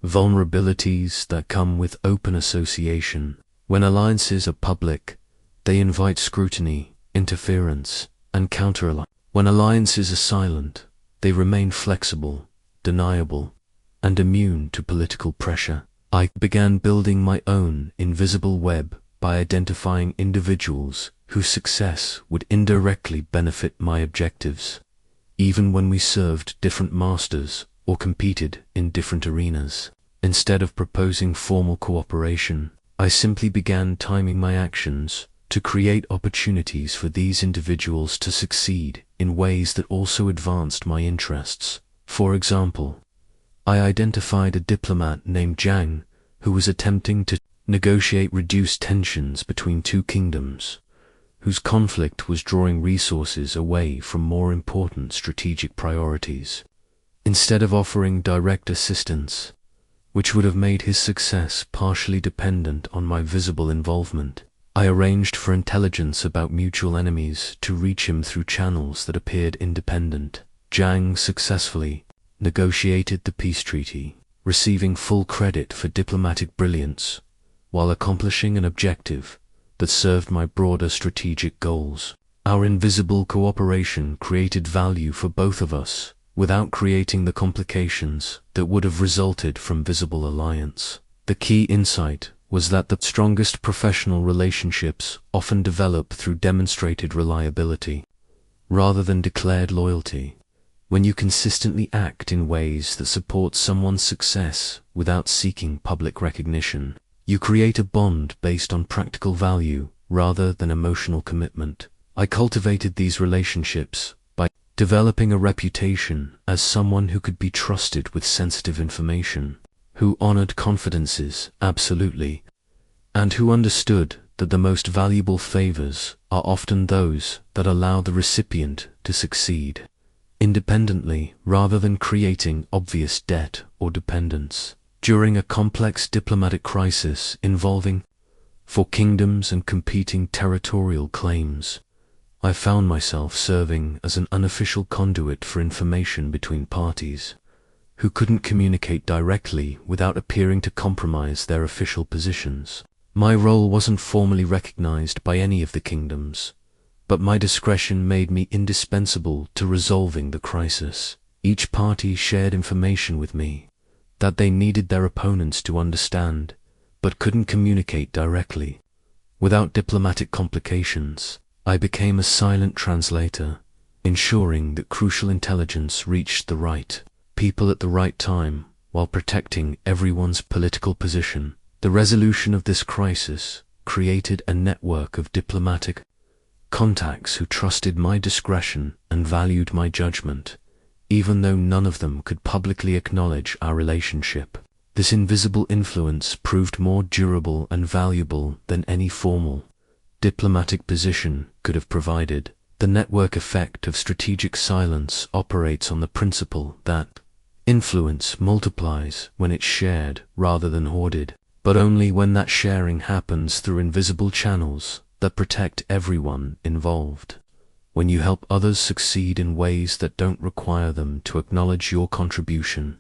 vulnerabilities that come with open association. When alliances are public, they invite scrutiny, interference, and counter-alliance. When alliances are silent, they remain flexible, deniable, and immune to political pressure. I began building my own invisible web by identifying individuals whose success would indirectly benefit my objectives, even when we served different masters or competed in different arenas. Instead of proposing formal cooperation, I simply began timing my actions to create opportunities for these individuals to succeed in ways that also advanced my interests. For example, I identified a diplomat named Zhang who was attempting to negotiate reduced tensions between two kingdoms, whose conflict was drawing resources away from more important strategic priorities. Instead of offering direct assistance, which would have made his success partially dependent on my visible involvement, I arranged for intelligence about mutual enemies to reach him through channels that appeared independent. Zhang successfully negotiated the peace treaty, receiving full credit for diplomatic brilliance, while accomplishing an objective that served my broader strategic goals. Our invisible cooperation created value for both of us without creating the complications that would have resulted from visible alliance. The key insight was that the strongest professional relationships often develop through demonstrated reliability, rather than declared loyalty. When you consistently act in ways that support someone's success without seeking public recognition, you create a bond based on practical value rather than emotional commitment. I cultivated these relationships by developing a reputation as someone who could be trusted with sensitive information, who honored confidences absolutely, and who understood that the most valuable favors are often those that allow the recipient to succeed independently rather than creating obvious debt or dependence. During a complex diplomatic crisis involving four kingdoms and competing territorial claims, I found myself serving as an unofficial conduit for information between parties who couldn't communicate directly without appearing to compromise their official positions. My role wasn't formally recognized by any of the kingdoms, but my discretion made me indispensable to resolving the crisis. Each party shared information with me that they needed their opponents to understand, but couldn't communicate directly. Without diplomatic complications, I became a silent translator, ensuring that crucial intelligence reached the right people at the right time while protecting everyone's political position. The resolution of this crisis created a network of diplomatic contacts who trusted my discretion and valued my judgment, even though none of them could publicly acknowledge our relationship. This invisible influence proved more durable and valuable than any formal diplomatic position could have provided. The network effect of strategic silence operates on the principle that influence multiplies when it's shared rather than hoarded, but only when that sharing happens through invisible channels that protect everyone involved. When you help others succeed in ways that don't require them to acknowledge your contribution,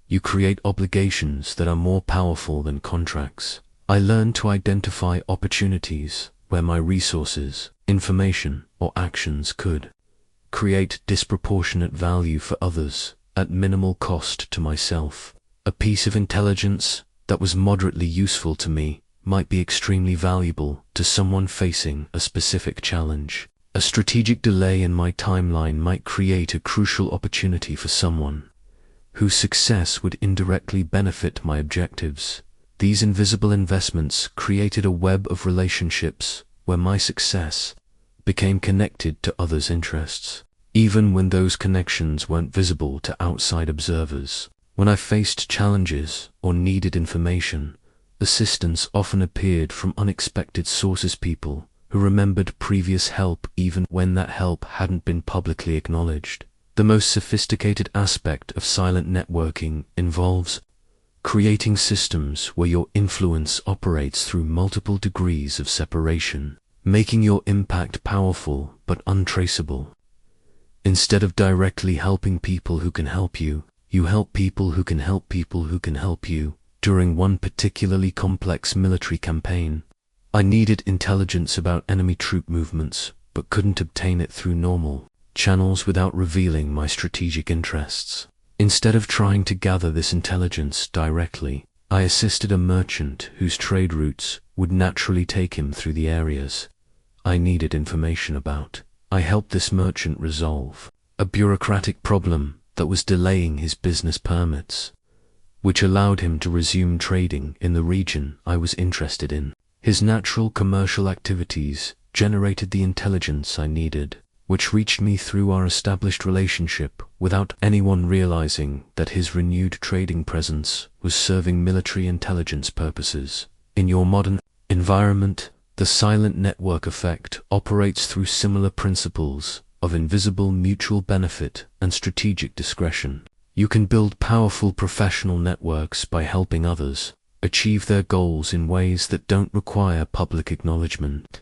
you create obligations that are more powerful than contracts. I learned to identify opportunities where my resources, information, or actions could create disproportionate value for others at minimal cost to myself. A piece of intelligence that was moderately useful to me might be extremely valuable to someone facing a specific challenge. A strategic delay in my timeline might create a crucial opportunity for someone whose success would indirectly benefit my objectives. These invisible investments created a web of relationships where my success became connected to others' interests, even when those connections weren't visible to outside observers. When I faced challenges or needed information, assistance often appeared from unexpected sources, people who remembered previous help even when that help hadn't been publicly acknowledged. The most sophisticated aspect of silent networking involves creating systems where your influence operates through multiple degrees of separation, making your impact powerful but untraceable. Instead of directly helping people who can help you, you help people who can help people who can help you. During one particularly complex military campaign, I needed intelligence about enemy troop movements, but couldn't obtain it through normal channels without revealing my strategic interests. Instead of trying to gather this intelligence directly, I assisted a merchant whose trade routes would naturally take him through the areas I needed information about. I helped this merchant resolve a bureaucratic problem that was delaying his business permits, which allowed him to resume trading in the region I was interested in. His natural commercial activities generated the intelligence I needed, which reached me through our established relationship without anyone realizing that his renewed trading presence was serving military intelligence purposes. In your modern environment, the silent network effect operates through similar principles of invisible mutual benefit and strategic discretion. You can build powerful professional networks by helping others achieve their goals in ways that don't require public acknowledgement,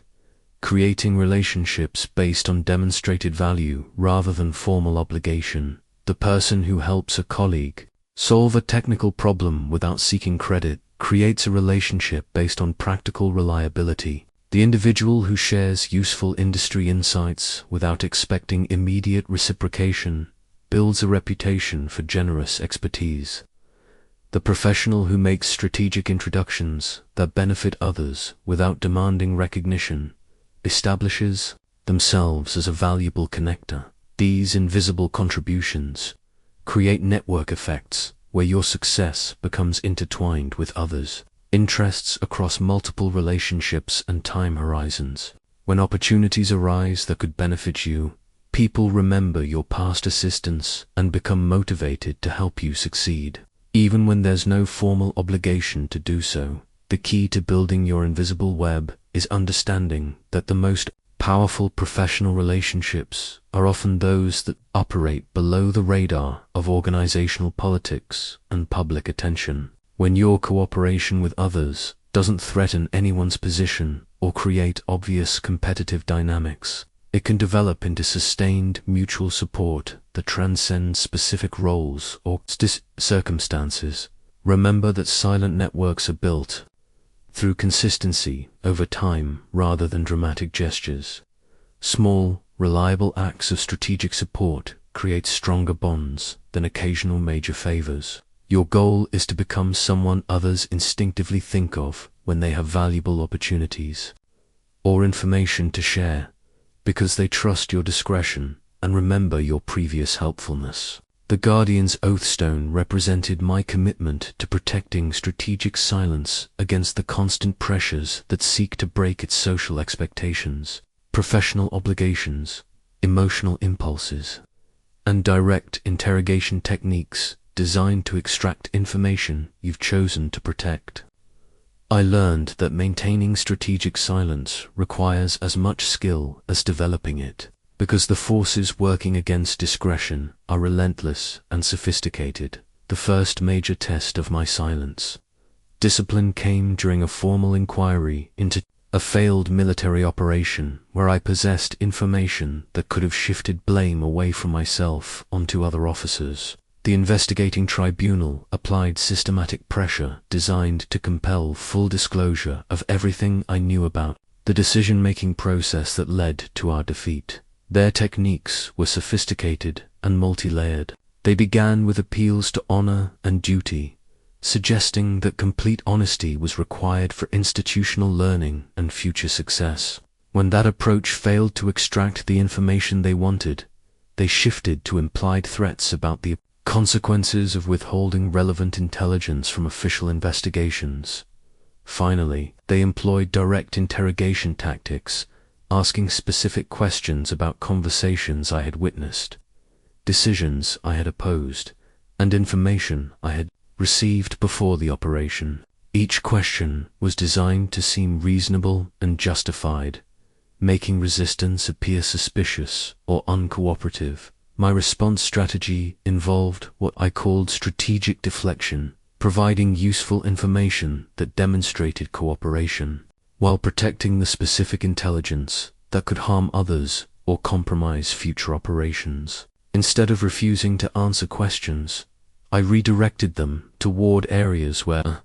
creating relationships based on demonstrated value rather than formal obligation. The person who helps a colleague solve a technical problem without seeking credit creates a relationship based on practical reliability. The individual who shares useful industry insights without expecting immediate reciprocation builds a reputation for generous expertise. The professional who makes strategic introductions that benefit others without demanding recognition establishes themselves as a valuable connector. These invisible contributions create network effects where your success becomes intertwined with others' interests across multiple relationships and time horizons. When opportunities arise that could benefit you, people remember your past assistance and become motivated to help you succeed. Even when there's no formal obligation to do so, the key to building your invisible web is understanding that the most powerful professional relationships are often those that operate below the radar of organizational politics and public attention. When your cooperation with others doesn't threaten anyone's position or create obvious competitive dynamics, it can develop into sustained mutual support that transcends specific roles or circumstances. Remember that silent networks are built through consistency over time rather than dramatic gestures. Small, reliable acts of strategic support create stronger bonds than occasional major favors. Your goal is to become someone others instinctively think of when they have valuable opportunities or information to share, because they trust your discretion and remember your previous helpfulness. The Guardian's Oathstone represented my commitment to protecting strategic silence against the constant pressures that seek to break its social expectations, professional obligations, emotional impulses, and direct interrogation techniques designed to extract information you've chosen to protect. I learned that maintaining strategic silence requires as much skill as developing it, because the forces working against discretion are relentless and sophisticated. The first major test of my silence discipline came during a formal inquiry into a failed military operation where I possessed information that could have shifted blame away from myself onto other officers. The investigating tribunal applied systematic pressure designed to compel full disclosure of everything I knew about the decision-making process that led to our defeat. Their techniques were sophisticated and multi-layered. They began with appeals to honor and duty, suggesting that complete honesty was required for institutional learning and future success. When that approach failed to extract the information they wanted, they shifted to implied threats about the consequences of withholding relevant intelligence from official investigations. Finally, they employed direct interrogation tactics, asking specific questions about conversations I had witnessed, decisions I had opposed, and information I had received before the operation. Each question was designed to seem reasonable and justified, making resistance appear suspicious or uncooperative. My response strategy involved what I called strategic deflection, providing useful information that demonstrated cooperation, while protecting the specific intelligence that could harm others or compromise future operations. Instead of refusing to answer questions, I redirected them toward areas where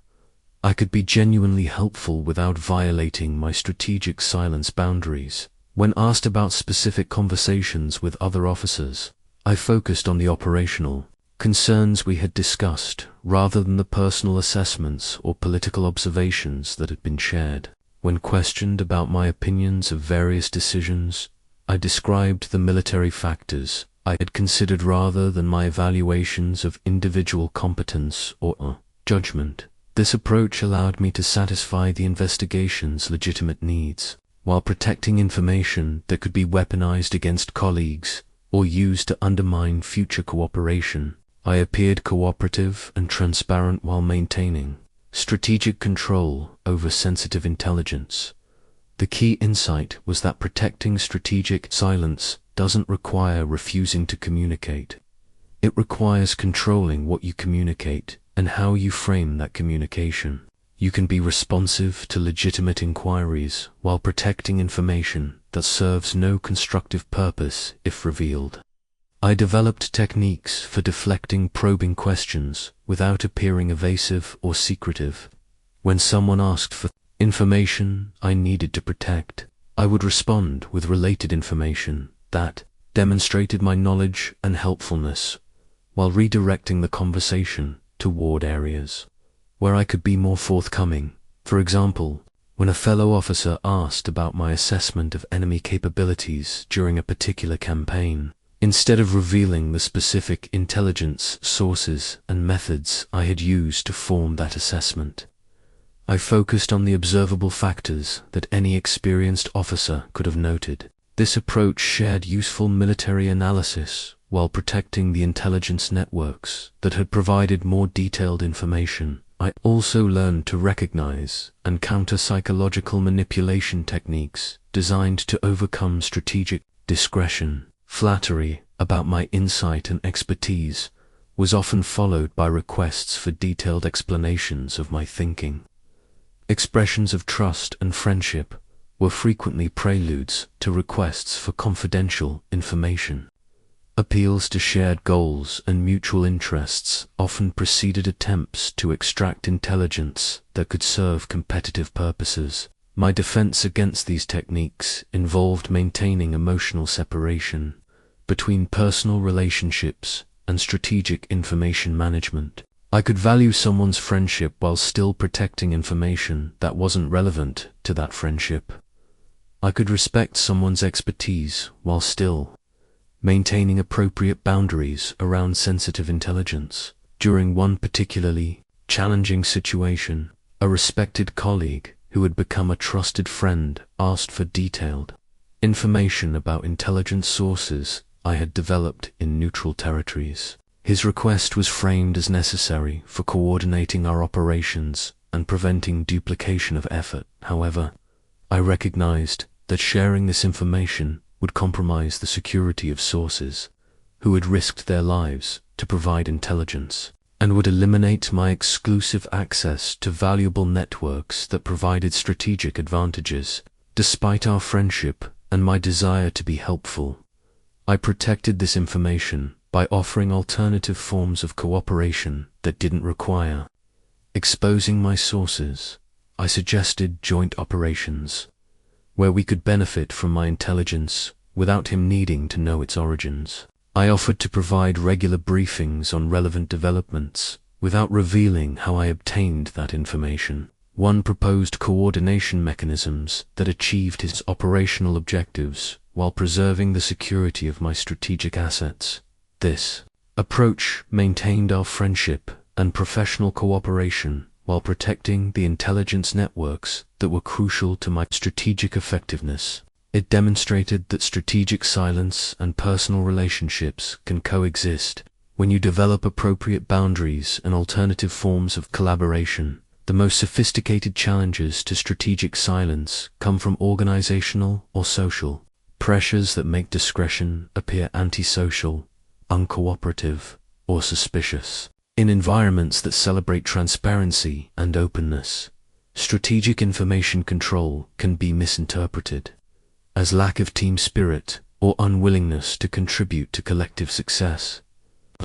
I could be genuinely helpful without violating my strategic silence boundaries. When asked about specific conversations with other officers, I focused on the operational concerns we had discussed rather than the personal assessments or political observations that had been shared. When questioned about my opinions of various decisions, I described the military factors I had considered rather than my evaluations of individual competence or judgment. This approach allowed me to satisfy the investigation's legitimate needs, while protecting information that could be weaponized against colleagues or used to undermine future cooperation. I appeared cooperative and transparent while maintaining strategic control over sensitive intelligence. The key insight was that protecting strategic silence doesn't require refusing to communicate. It requires controlling what you communicate and how you frame that communication. You can be responsive to legitimate inquiries while protecting information that serves no constructive purpose if revealed. I developed techniques for deflecting probing questions without appearing evasive or secretive. When someone asked for information I needed to protect, I would respond with related information that, demonstrated my knowledge and helpfulness while redirecting the conversation toward areas where I could be more forthcoming. For example, when a fellow officer asked about my assessment of enemy capabilities during a particular campaign, instead of revealing the specific intelligence sources and methods I had used to form that assessment, I focused on the observable factors that any experienced officer could have noted. This approach shared useful military analysis while protecting the intelligence networks that had provided more detailed information. I also learned to recognize and counter psychological manipulation techniques designed to overcome strategic discretion. Flattery about my insight and expertise was often followed by requests for detailed explanations of my thinking. Expressions of trust and friendship were frequently preludes to requests for confidential information. Appeals to shared goals and mutual interests often preceded attempts to extract intelligence that could serve competitive purposes. My defense against these techniques involved maintaining emotional separation between personal relationships and strategic information management. I could value someone's friendship while still protecting information that wasn't relevant to that friendship. I could respect someone's expertise while still maintaining appropriate boundaries around sensitive intelligence. During one particularly challenging situation, a respected colleague who had become a trusted friend asked for detailed information about intelligence sources I had developed in neutral territories. His request was framed as necessary for coordinating our operations and preventing duplication of effort. However, I recognized that sharing this information would compromise the security of sources who had risked their lives to provide intelligence, and would eliminate my exclusive access to valuable networks that provided strategic advantages. Despite our friendship and my desire to be helpful, I protected this information by offering alternative forms of cooperation that didn't require exposing my sources. I suggested joint operations where we could benefit from my intelligence without him needing to know its origins. I offered to provide regular briefings on relevant developments without revealing how I obtained that information. One proposed coordination mechanisms that achieved its operational objectives while preserving the security of my strategic assets. This approach maintained our friendship and professional cooperation while protecting the intelligence networks that were crucial to my strategic effectiveness. It demonstrated that strategic silence and personal relationships can coexist when you develop appropriate boundaries and alternative forms of collaboration. The most sophisticated challenges to strategic silence come from organizational or social pressures that make discretion appear antisocial, uncooperative, or suspicious. In environments that celebrate transparency and openness, strategic information control can be misinterpreted as lack of team spirit or unwillingness to contribute to collective success.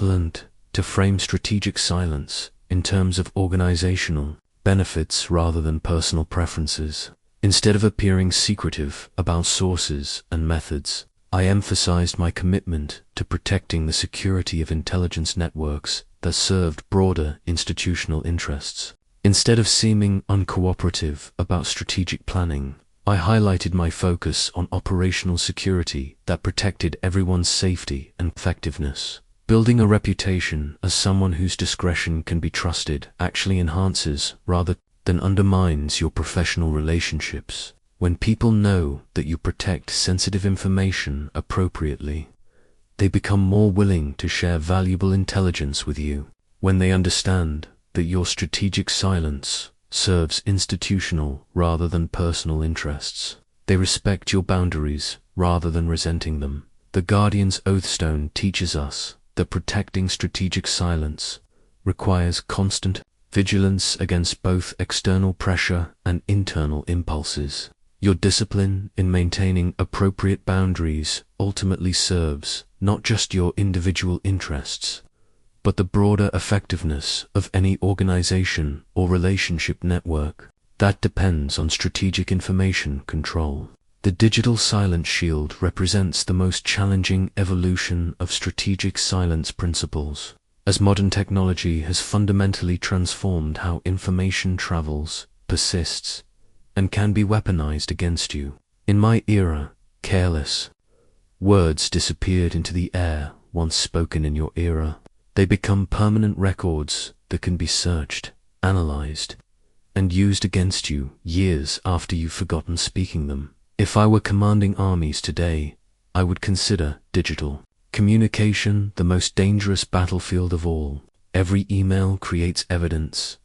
Learned to frame strategic silence in terms of organizational benefits rather than personal preferences. Instead of appearing secretive about sources and methods, I emphasized my commitment to protecting the security of intelligence networks that served broader institutional interests. Instead of seeming uncooperative about strategic planning, I highlighted my focus on operational security that protected everyone's safety and effectiveness. Building a reputation as someone whose discretion can be trusted actually enhances rather than undermines your professional relationships. When people know that you protect sensitive information appropriately, they become more willing to share valuable intelligence with you. When they understand that your strategic silence serves institutional rather than personal interests, they respect your boundaries rather than resenting them. The Guardian's Oathstone teaches us that protecting strategic silence requires constant vigilance against both external pressure and internal impulses. Your discipline in maintaining appropriate boundaries ultimately serves not just your individual interests, but the broader effectiveness of any organization or relationship network that depends on strategic information control. The digital silence shield represents the most challenging evolution of strategic silence principles, as modern technology has fundamentally transformed how information travels, persists, and can be weaponized against you. In my era, careless words disappeared into the air once spoken in your era. They become permanent records that can be searched, analyzed, and used against you years after you've forgotten speaking them. If I were commanding armies today, I would consider digital communication the most dangerous battlefield of all. Every email creates evidence.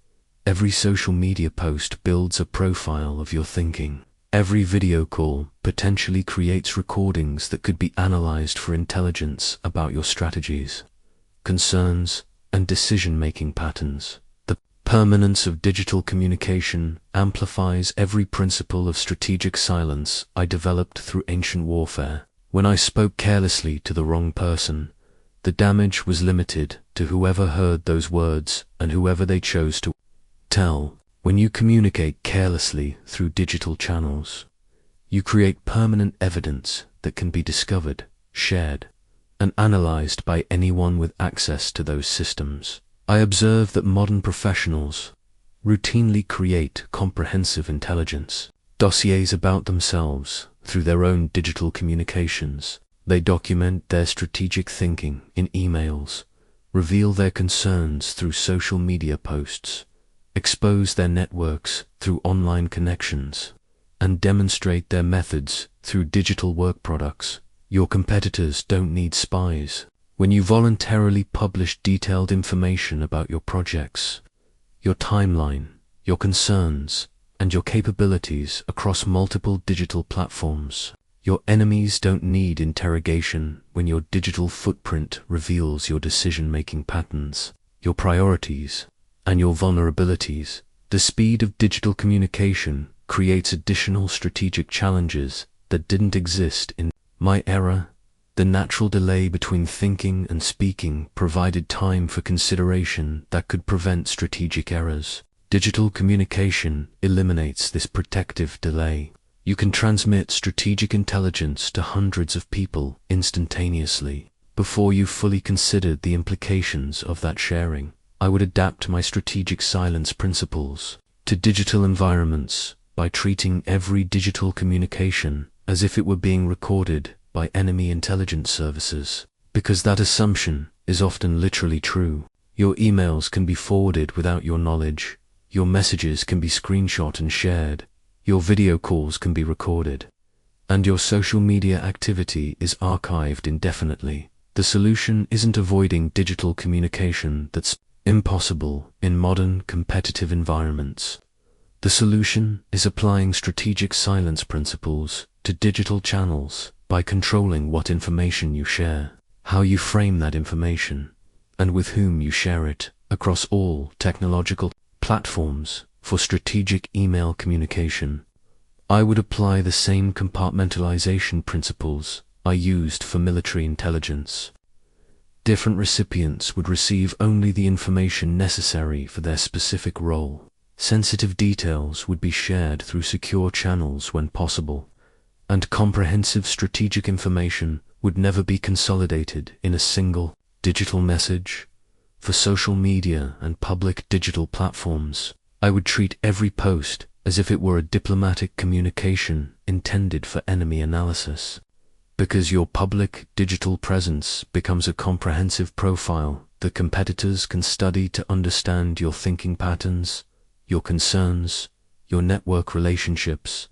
Every social media post builds a profile of your thinking. Every video call potentially creates recordings that could be analyzed for intelligence about your strategies, concerns, and decision-making patterns. The permanence of digital communication amplifies every principle of strategic silence I developed through ancient warfare. When I spoke carelessly to the wrong person, the damage was limited to whoever heard those words and whoever they chose to tell. When you communicate carelessly through digital channels, you create permanent evidence that can be discovered, shared, and analyzed by anyone with access to those systems. I observe that modern professionals routinely create comprehensive intelligence dossiers about themselves through their own digital communications. They document their strategic thinking in emails, reveal their concerns through social media posts, expose their networks through online connections, and demonstrate their methods through digital work products. Your competitors don't need spies. When you voluntarily publish detailed information about your projects, your timeline, your concerns, and your capabilities across multiple digital platforms, your enemies don't need interrogation when your digital footprint reveals your decision-making patterns, your priorities, and your vulnerabilities. The speed of digital communication creates additional strategic challenges that didn't exist in my era. The natural delay between thinking and speaking provided time for consideration that could prevent strategic errors. Digital communication eliminates this protective delay. You can transmit strategic intelligence to hundreds of people instantaneously before you've fully considered the implications of that sharing. I would adapt my strategic silence principles to digital environments by treating every digital communication as if it were being recorded by enemy intelligence services, because that assumption is often literally true. Your emails can be forwarded without your knowledge, your messages can be screenshot and shared, your video calls can be recorded, and your social media activity is archived indefinitely. The solution isn't avoiding digital communication that's impossible in modern competitive environments. The solution is applying strategic silence principles to digital channels by controlling what information you share, how you frame that information, and with whom you share it across all technological platforms. For strategic email communication, I would apply the same compartmentalization principles I used for military intelligence. Different recipients would receive only the information necessary for their specific role. Sensitive details would be shared through secure channels when possible, and comprehensive strategic information would never be consolidated in a single digital message. For social media and public digital platforms, I would treat every post as if it were a diplomatic communication intended for enemy analysis. Because your public digital presence becomes a comprehensive profile that competitors can study to understand your thinking patterns, your concerns, your network relationships,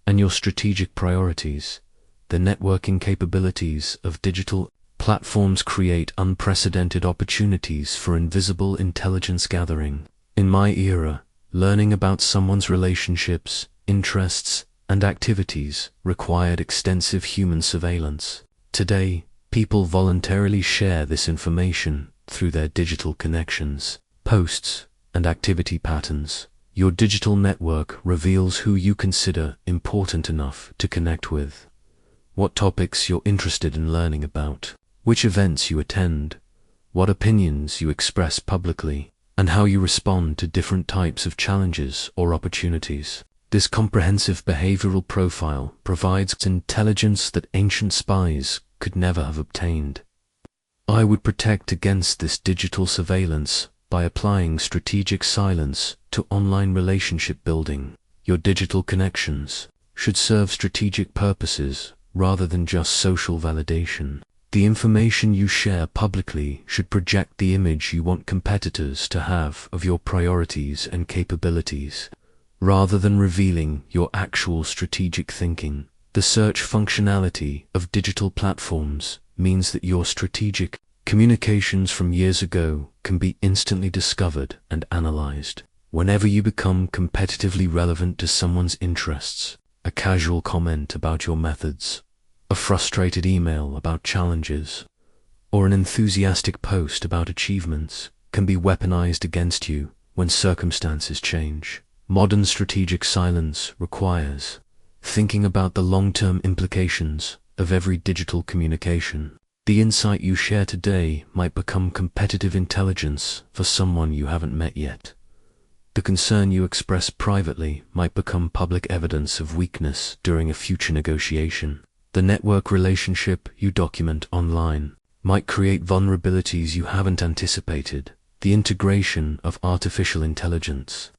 and your strategic priorities. The networking capabilities of digital platforms create unprecedented opportunities for invisible intelligence gathering. In my era, learning about someone's relationships, interests, and activities required extensive human surveillance. Today, people voluntarily share this information through their digital connections, posts, and activity patterns. Your digital network reveals who you consider important enough to connect with, what topics you're interested in learning about, which events you attend, what opinions you express publicly, and how you respond to different types of challenges or opportunities. This comprehensive behavioral profile provides intelligence that ancient spies could never have obtained. I would protect against this digital surveillance by applying strategic silence to online relationship building. Your digital connections should serve strategic purposes rather than just social validation. The information you share publicly should project the image you want competitors to have of your priorities and capabilities, rather than revealing your actual strategic thinking. The search functionality of digital platforms means that your strategic communications from years ago can be instantly discovered and analyzed. Whenever you become competitively relevant to someone's interests, a casual comment about your methods, a frustrated email about challenges, or an enthusiastic post about achievements can be weaponized against you when circumstances change. Modern strategic silence requires thinking about the long-term implications of every digital communication. The insight you share today might become competitive intelligence for someone you haven't met yet. The concern you express privately might become public evidence of weakness during a future negotiation. The network relationship you document online might create vulnerabilities you haven't anticipated. The integration of artificial intelligence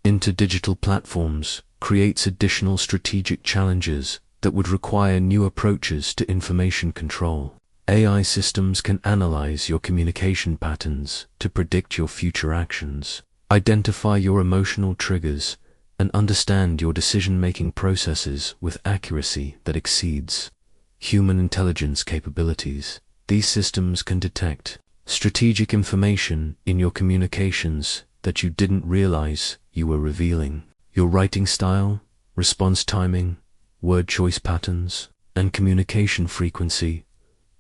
into digital platforms creates additional strategic challenges that would require new approaches to information control. AI systems can analyze your communication patterns to predict your future actions, identify your emotional triggers, and understand your decision-making processes with accuracy that exceeds human intelligence capabilities. These systems can detect strategic information in your communications that you didn't realize you were revealing. Your writing style, response timing, word choice patterns, and communication frequency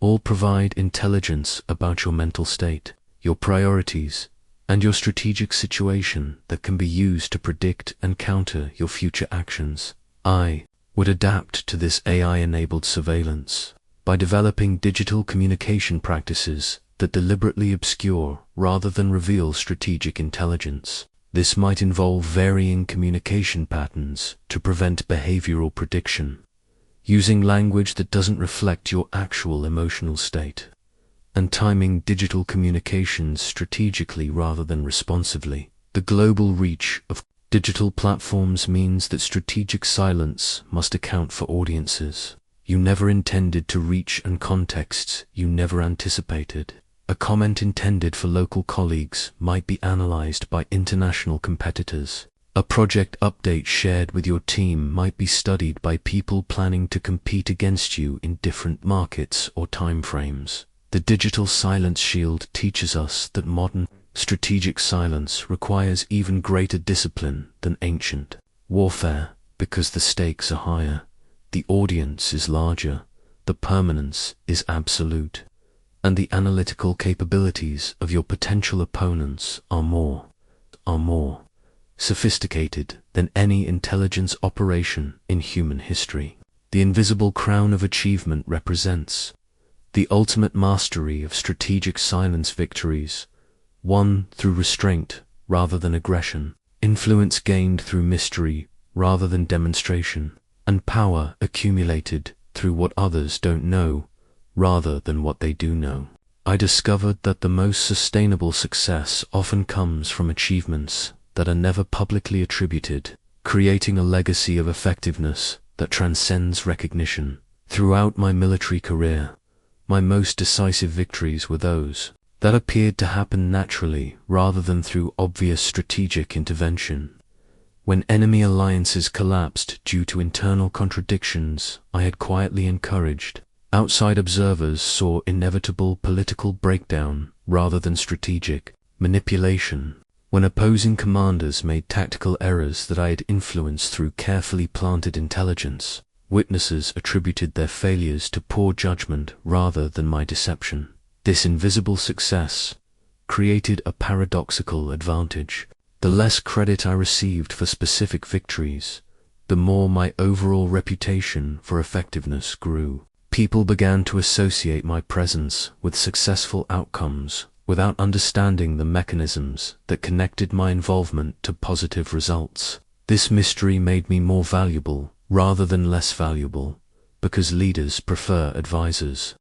all provide intelligence about your mental state, your priorities, and your strategic situation that can be used to predict and counter your future actions. I would adapt to this AI-enabled surveillance by developing digital communication practices that deliberately obscure rather than reveal strategic intelligence. This might involve varying communication patterns to prevent behavioral prediction, using language that doesn't reflect your actual emotional state, and timing digital communications strategically rather than responsively. The global reach of digital platforms means that strategic silence must account for audiences you never intended to reach and contexts you never anticipated. A comment intended for local colleagues might be analyzed by international competitors. A project update shared with your team might be studied by people planning to compete against you in different markets or timeframes. The digital silence shield teaches us that modern strategic silence requires even greater discipline than ancient warfare because the stakes are higher, the audience is larger, the permanence is absolute, and the analytical capabilities of your potential opponents are more sophisticated than any intelligence operation in human history. The invisible crown of achievement represents the ultimate mastery of strategic silence victories, won through restraint rather than aggression, influence gained through mystery rather than demonstration, and power accumulated through what others don't know rather than what they do know. I discovered that the most sustainable success often comes from achievements that are never publicly attributed, creating a legacy of effectiveness that transcends recognition. Throughout my military career, my most decisive victories were those that appeared to happen naturally rather than through obvious strategic intervention. When enemy alliances collapsed due to internal contradictions I had quietly encouraged, outside observers saw inevitable political breakdown rather than strategic manipulation. When opposing commanders made tactical errors that I had influenced through carefully planted intelligence, witnesses attributed their failures to poor judgment rather than my deception. This invisible success created a paradoxical advantage. The less credit I received for specific victories, the more my overall reputation for effectiveness grew. People began to associate my presence with successful outcomes without understanding the mechanisms that connected my involvement to positive results. This mystery made me more valuable rather than less valuable, because leaders prefer advisors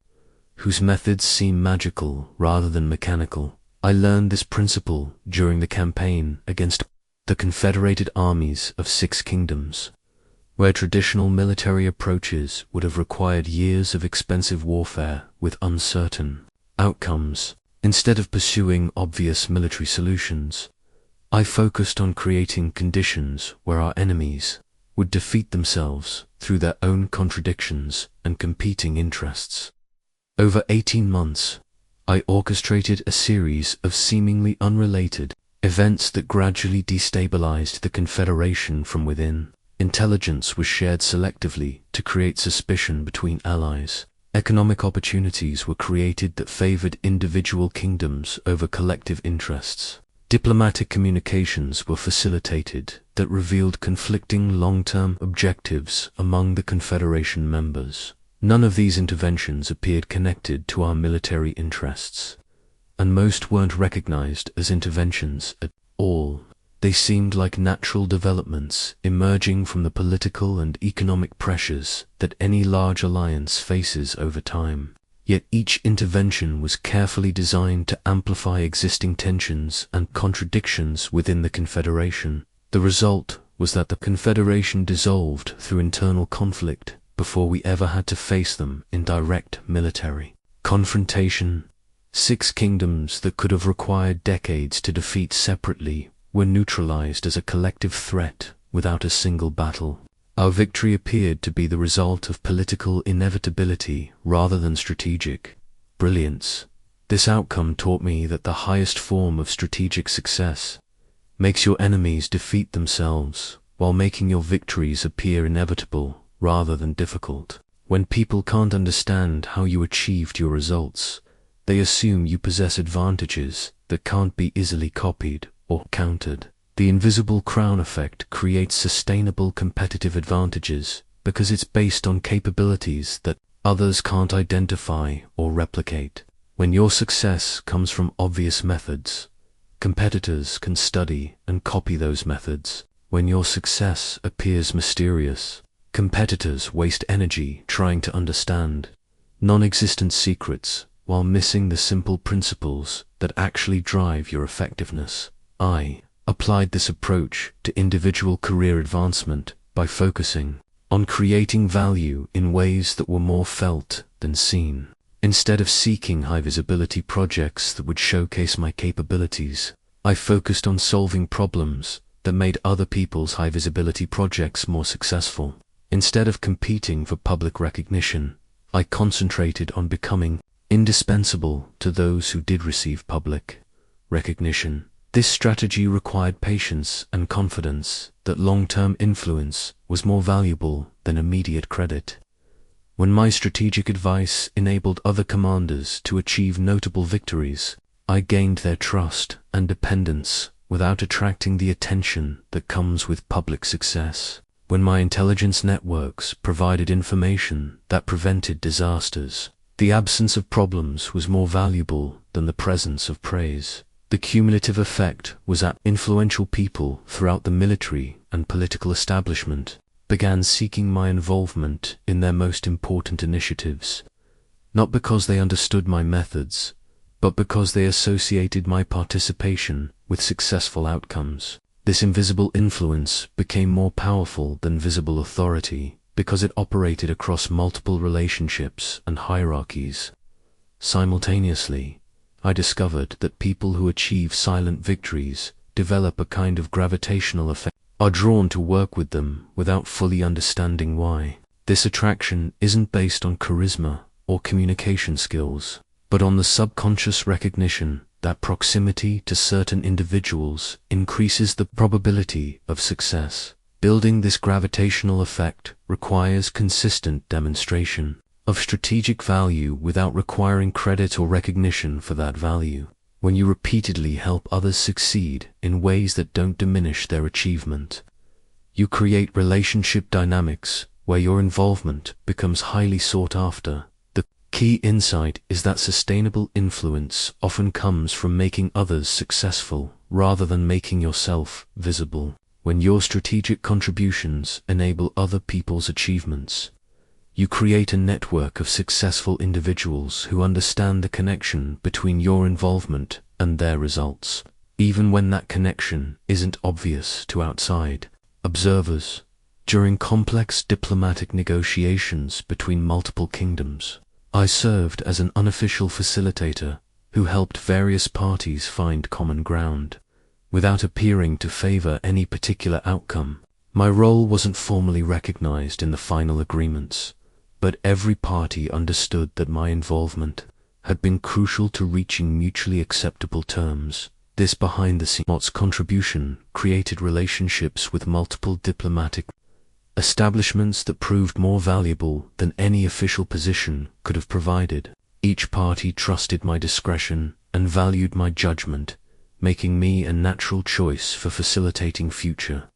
whose methods seem magical rather than mechanical. I learned this principle during the campaign against the confederated armies of 6 kingdoms, where traditional military approaches would have required years of expensive warfare with uncertain outcomes. Instead of pursuing obvious military solutions, I focused on creating conditions where our enemies would defeat themselves through their own contradictions and competing interests. Over 18 months, I orchestrated a series of seemingly unrelated events that gradually destabilized the Confederation from within. Intelligence was shared selectively to create suspicion between allies. Economic opportunities were created that favored individual kingdoms over collective interests. Diplomatic communications were facilitated that revealed conflicting long-term objectives among the Confederation members. None of these interventions appeared connected to our military interests, and most weren't recognized as interventions at all. They seemed like natural developments emerging from the political and economic pressures that any large alliance faces over time. Yet each intervention was carefully designed to amplify existing tensions and contradictions within the Confederation. The result was that the Confederation dissolved through internal conflict before we ever had to face them in direct military confrontation. 6 kingdoms that could have required decades to defeat separately were neutralized as a collective threat without a single battle. Our victory appeared to be the result of political inevitability rather than strategic brilliance. This outcome taught me that the highest form of strategic success makes your enemies defeat themselves while making your victories appear inevitable rather than difficult. When people can't understand how you achieved your results, they assume you possess advantages that can't be easily copied or countered. The invisible crown effect creates sustainable competitive advantages because it's based on capabilities that others can't identify or replicate. When your success comes from obvious methods, competitors can study and copy those methods. When your success appears mysterious, competitors waste energy trying to understand non-existent secrets while missing the simple principles that actually drive your effectiveness. I applied this approach to individual career advancement by focusing on creating value in ways that were more felt than seen. Instead of seeking high-visibility projects that would showcase my capabilities, I focused on solving problems that made other people's high-visibility projects more successful. Instead of competing for public recognition, I concentrated on becoming indispensable to those who did receive public recognition. This strategy required patience and confidence that long-term influence was more valuable than immediate credit. When my strategic advice enabled other commanders to achieve notable victories, I gained their trust and dependence without attracting the attention that comes with public success. When my intelligence networks provided information that prevented disasters, the absence of problems was more valuable than the presence of praise. The cumulative effect was that influential people throughout the military and political establishment began seeking my involvement in their most important initiatives, not because they understood my methods, but because they associated my participation with successful outcomes. This invisible influence became more powerful than visible authority because it operated across multiple relationships and hierarchies. Simultaneously, I discovered that people who achieve silent victories develop a kind of gravitational effect, are drawn to work with them without fully understanding why. This attraction isn't based on charisma or communication skills, but on the subconscious recognition that proximity to certain individuals increases the probability of success. Building this gravitational effect requires consistent demonstration of strategic value without requiring credit or recognition for that value. When you repeatedly help others succeed in ways that don't diminish their achievement, you create relationship dynamics where your involvement becomes highly sought after. The key insight is that sustainable influence often comes from making others successful rather than making yourself visible. When your strategic contributions enable other people's achievements, you create a network of successful individuals who understand the connection between your involvement and their results, even when that connection isn't obvious to outside observers. During complex diplomatic negotiations between multiple kingdoms, I served as an unofficial facilitator who helped various parties find common ground, without appearing to favor any particular outcome. My role wasn't formally recognized in the final agreements, but every party understood that my involvement had been crucial to reaching mutually acceptable terms. This behind-the-scenes contribution created relationships with multiple diplomatic establishments that proved more valuable than any official position could have provided. Each party trusted my discretion and valued my judgment, making me a natural choice for facilitating future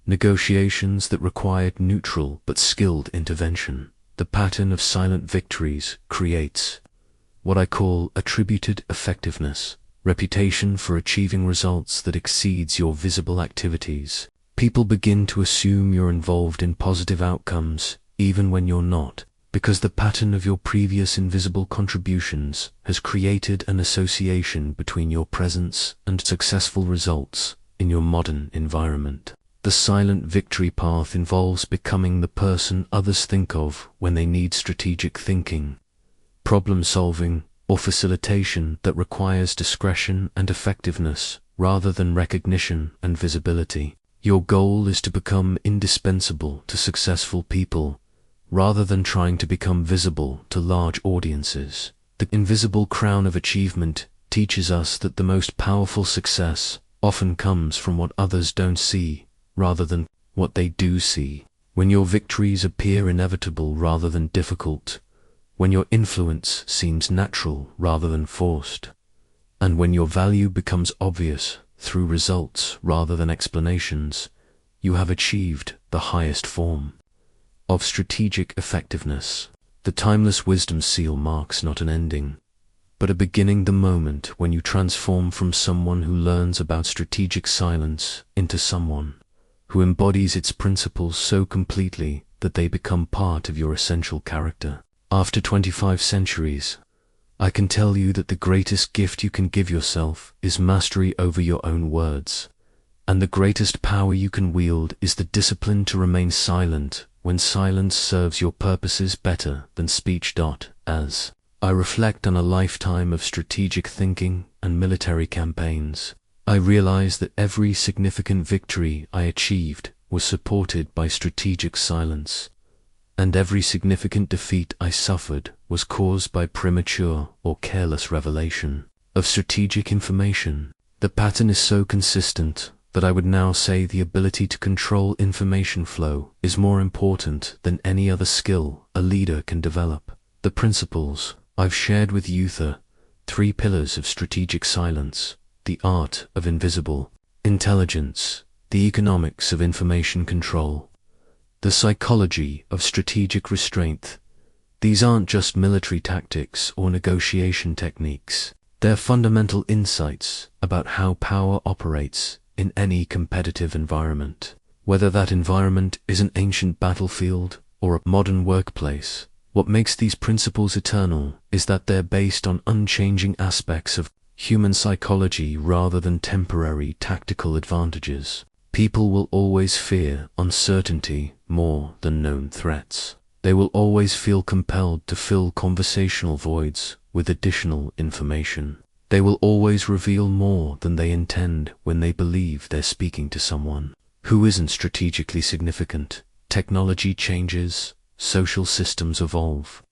negotiations that required neutral but skilled intervention. The pattern of silent victories creates what I call attributed effectiveness, reputation for achieving results that exceeds your visible activities. People begin to assume you're involved in positive outcomes even when you're not, because the pattern of your previous invisible contributions has created an association between your presence and successful results in your modern environment. The silent victory path involves becoming the person others think of when they need strategic thinking, problem solving, or facilitation that requires discretion and effectiveness rather than recognition and visibility. Your goal is to become indispensable to successful people rather than trying to become visible to large audiences. The invisible crown of achievement teaches us that the most powerful success often comes from what others don't see rather than what they do see. When your victories appear inevitable rather than difficult, when your influence seems natural rather than forced, and when your value becomes obvious through results rather than explanations, you have achieved the highest form of strategic effectiveness. The timeless wisdom seal marks not an ending, but a beginning, the moment when you transform from someone who learns about strategic silence into someone who embodies its principles so completely that they become part of your essential character. After 25 centuries, I can tell you that the greatest gift you can give yourself is mastery over your own words, and the greatest power you can wield is the discipline to remain silent when silence serves your purposes better than speech. As I reflect on a lifetime of strategic thinking and military campaigns, I realize that every significant victory I achieved was supported by strategic silence, and every significant defeat I suffered was caused by premature or careless revelation of strategic information. The pattern is so consistent that I would now say the ability to control information flow is more important than any other skill a leader can develop. The principles I've shared with you are 3 pillars of strategic silence: the art of invisible intelligence, the economics of information control, the psychology of strategic restraint. These aren't just military tactics or negotiation techniques. They're fundamental insights about how power operates in any competitive environment. Whether that environment is an ancient battlefield or a modern workplace, what makes these principles eternal is that they're based on unchanging aspects of human psychology rather than temporary tactical advantages. People will always fear uncertainty more than known threats. They will always feel compelled to fill conversational voids with additional information. They will always reveal more than they intend when they believe they're speaking to someone who isn't strategically significant. Technology changes, social systems evolve,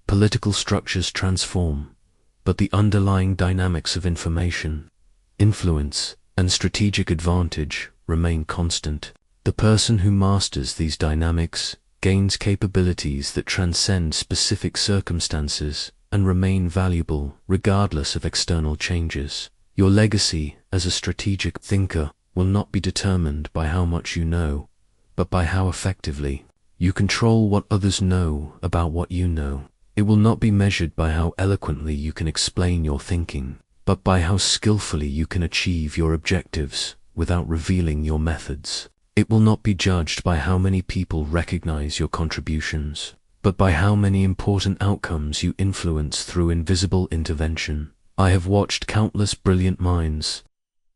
political structures transform, but the underlying dynamics of information, influence, and strategic advantage remain constant. The person who masters these dynamics gains capabilities that transcend specific circumstances and remain valuable regardless of external changes. Your legacy as a strategic thinker will not be determined by how much you know, but by how effectively you control what others know about what you know. It will not be measured by how eloquently you can explain your thinking, but by how skillfully you can achieve your objectives without revealing your methods. It will not be judged by how many people recognize your contributions, but by how many important outcomes you influence through invisible intervention. I have watched countless brilliant minds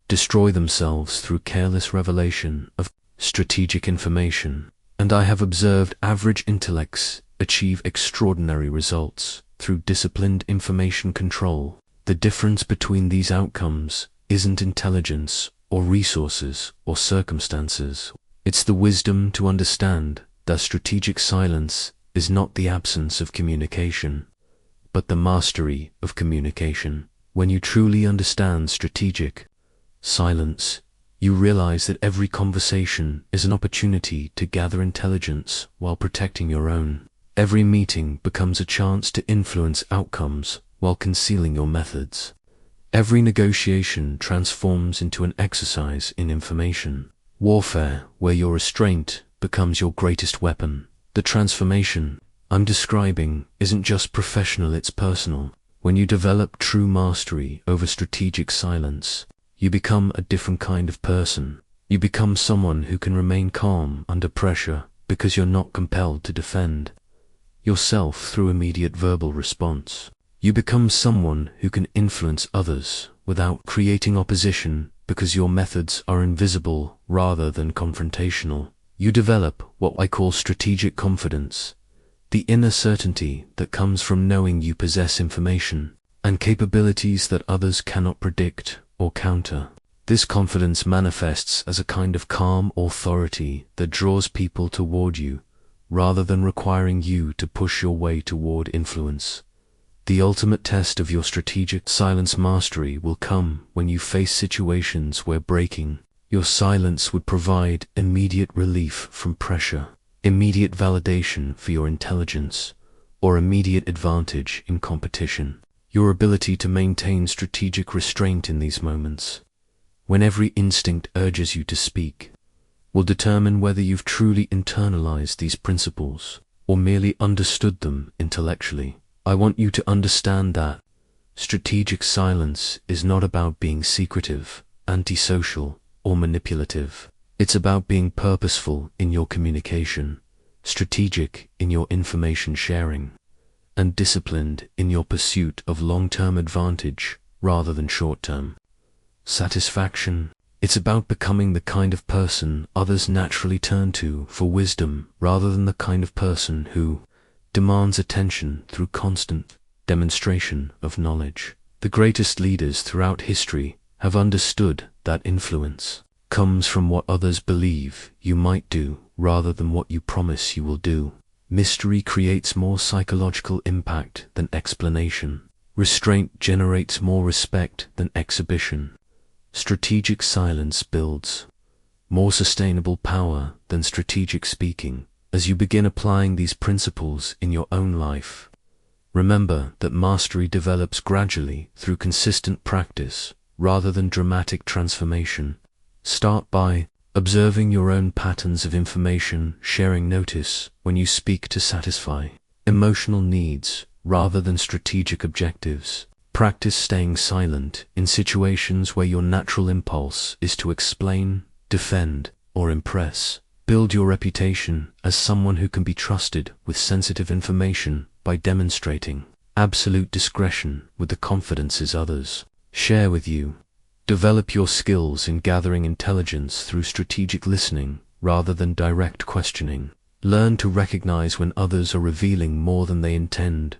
destroy themselves through careless revelation of strategic information, and I have observed average intellects achieve extraordinary results through disciplined information control. The difference between these outcomes isn't intelligence or resources or circumstances. It's the wisdom to understand that strategic silence is not the absence of communication, but the mastery of communication. When you truly understand strategic silence, you realize that every conversation is an opportunity to gather intelligence while protecting your own. Every meeting becomes a chance to influence outcomes while concealing your methods. Every negotiation transforms into an exercise in information warfare, where your restraint becomes your greatest weapon. The transformation I'm describing isn't just professional, it's personal. When you develop true mastery over strategic silence, you become a different kind of person. You become someone who can remain calm under pressure because you're not compelled to defend yourself through immediate verbal response. You become someone who can influence others without creating opposition because your methods are invisible rather than confrontational. You develop what I call strategic confidence, the inner certainty that comes from knowing you possess information and capabilities that others cannot predict or counter. This confidence manifests as a kind of calm authority that draws people toward you rather than requiring you to push your way toward influence. The ultimate test of your strategic silence mastery will come when you face situations where breaking your silence would provide immediate relief from pressure, immediate validation for your intelligence, or immediate advantage in competition. Your ability to maintain strategic restraint in these moments, when every instinct urges you to speak, will determine whether you've truly internalized these principles or merely understood them intellectually. I want you to understand that strategic silence is not about being secretive, antisocial, or manipulative. It's about being purposeful in your communication, strategic in your information sharing, and disciplined in your pursuit of long-term advantage rather than short-term satisfaction. It's about becoming the kind of person others naturally turn to for wisdom rather than the kind of person who demands attention through constant demonstration of knowledge. The greatest leaders throughout history have understood that influence comes from what others believe you might do rather than what you promise you will do. Mystery creates more psychological impact than explanation. Restraint generates more respect than exhibition. Strategic silence builds more sustainable power than strategic speaking. As you begin applying these principles in your own life, remember that mastery develops gradually through consistent practice rather than dramatic transformation. Start by observing your own patterns of information sharing. Notice when you speak to satisfy emotional needs rather than strategic objectives. Practice staying silent in situations where your natural impulse is to explain, defend, or impress. Build your reputation as someone who can be trusted with sensitive information by demonstrating absolute discretion with the confidences others share with you. Develop your skills in gathering intelligence through strategic listening rather than direct questioning. Learn to recognize when others are revealing more than they intend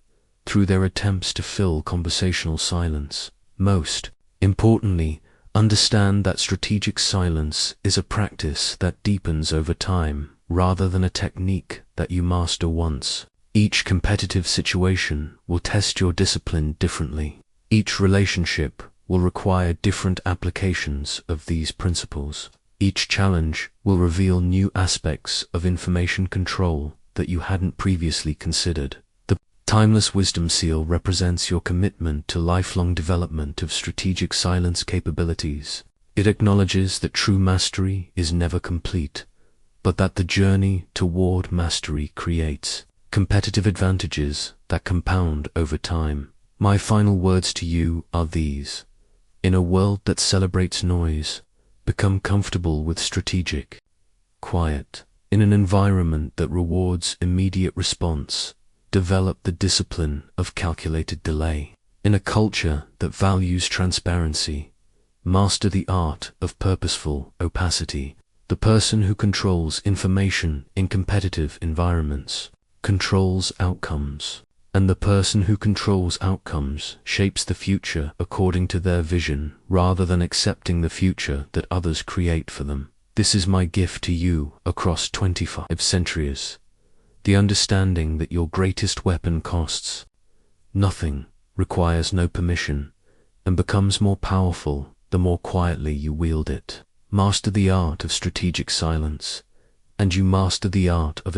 through their attempts to fill conversational silence. Most importantly, understand that strategic silence is a practice that deepens over time rather than a technique that you master once. Each competitive situation will test your discipline differently. Each relationship will require different applications of these principles. Each challenge will reveal new aspects of information control that you hadn't previously considered. The timeless wisdom seal represents your commitment to lifelong development of strategic silence capabilities. It acknowledges that true mastery is never complete, but that the journey toward mastery creates competitive advantages that compound over time. My final words to you are these. In a world that celebrates noise, become comfortable with strategic quiet. In an environment that rewards immediate response, develop the discipline of calculated delay. In a culture that values transparency, master the art of purposeful opacity. The person who controls information in competitive environments controls outcomes, and the person who controls outcomes shapes the future according to their vision rather than accepting the future that others create for them. This is my gift to you across 25 centuries. The understanding that your greatest weapon costs nothing, requires no permission, and becomes more powerful the more quietly you wield it. Master the art of strategic silence, and you master the art of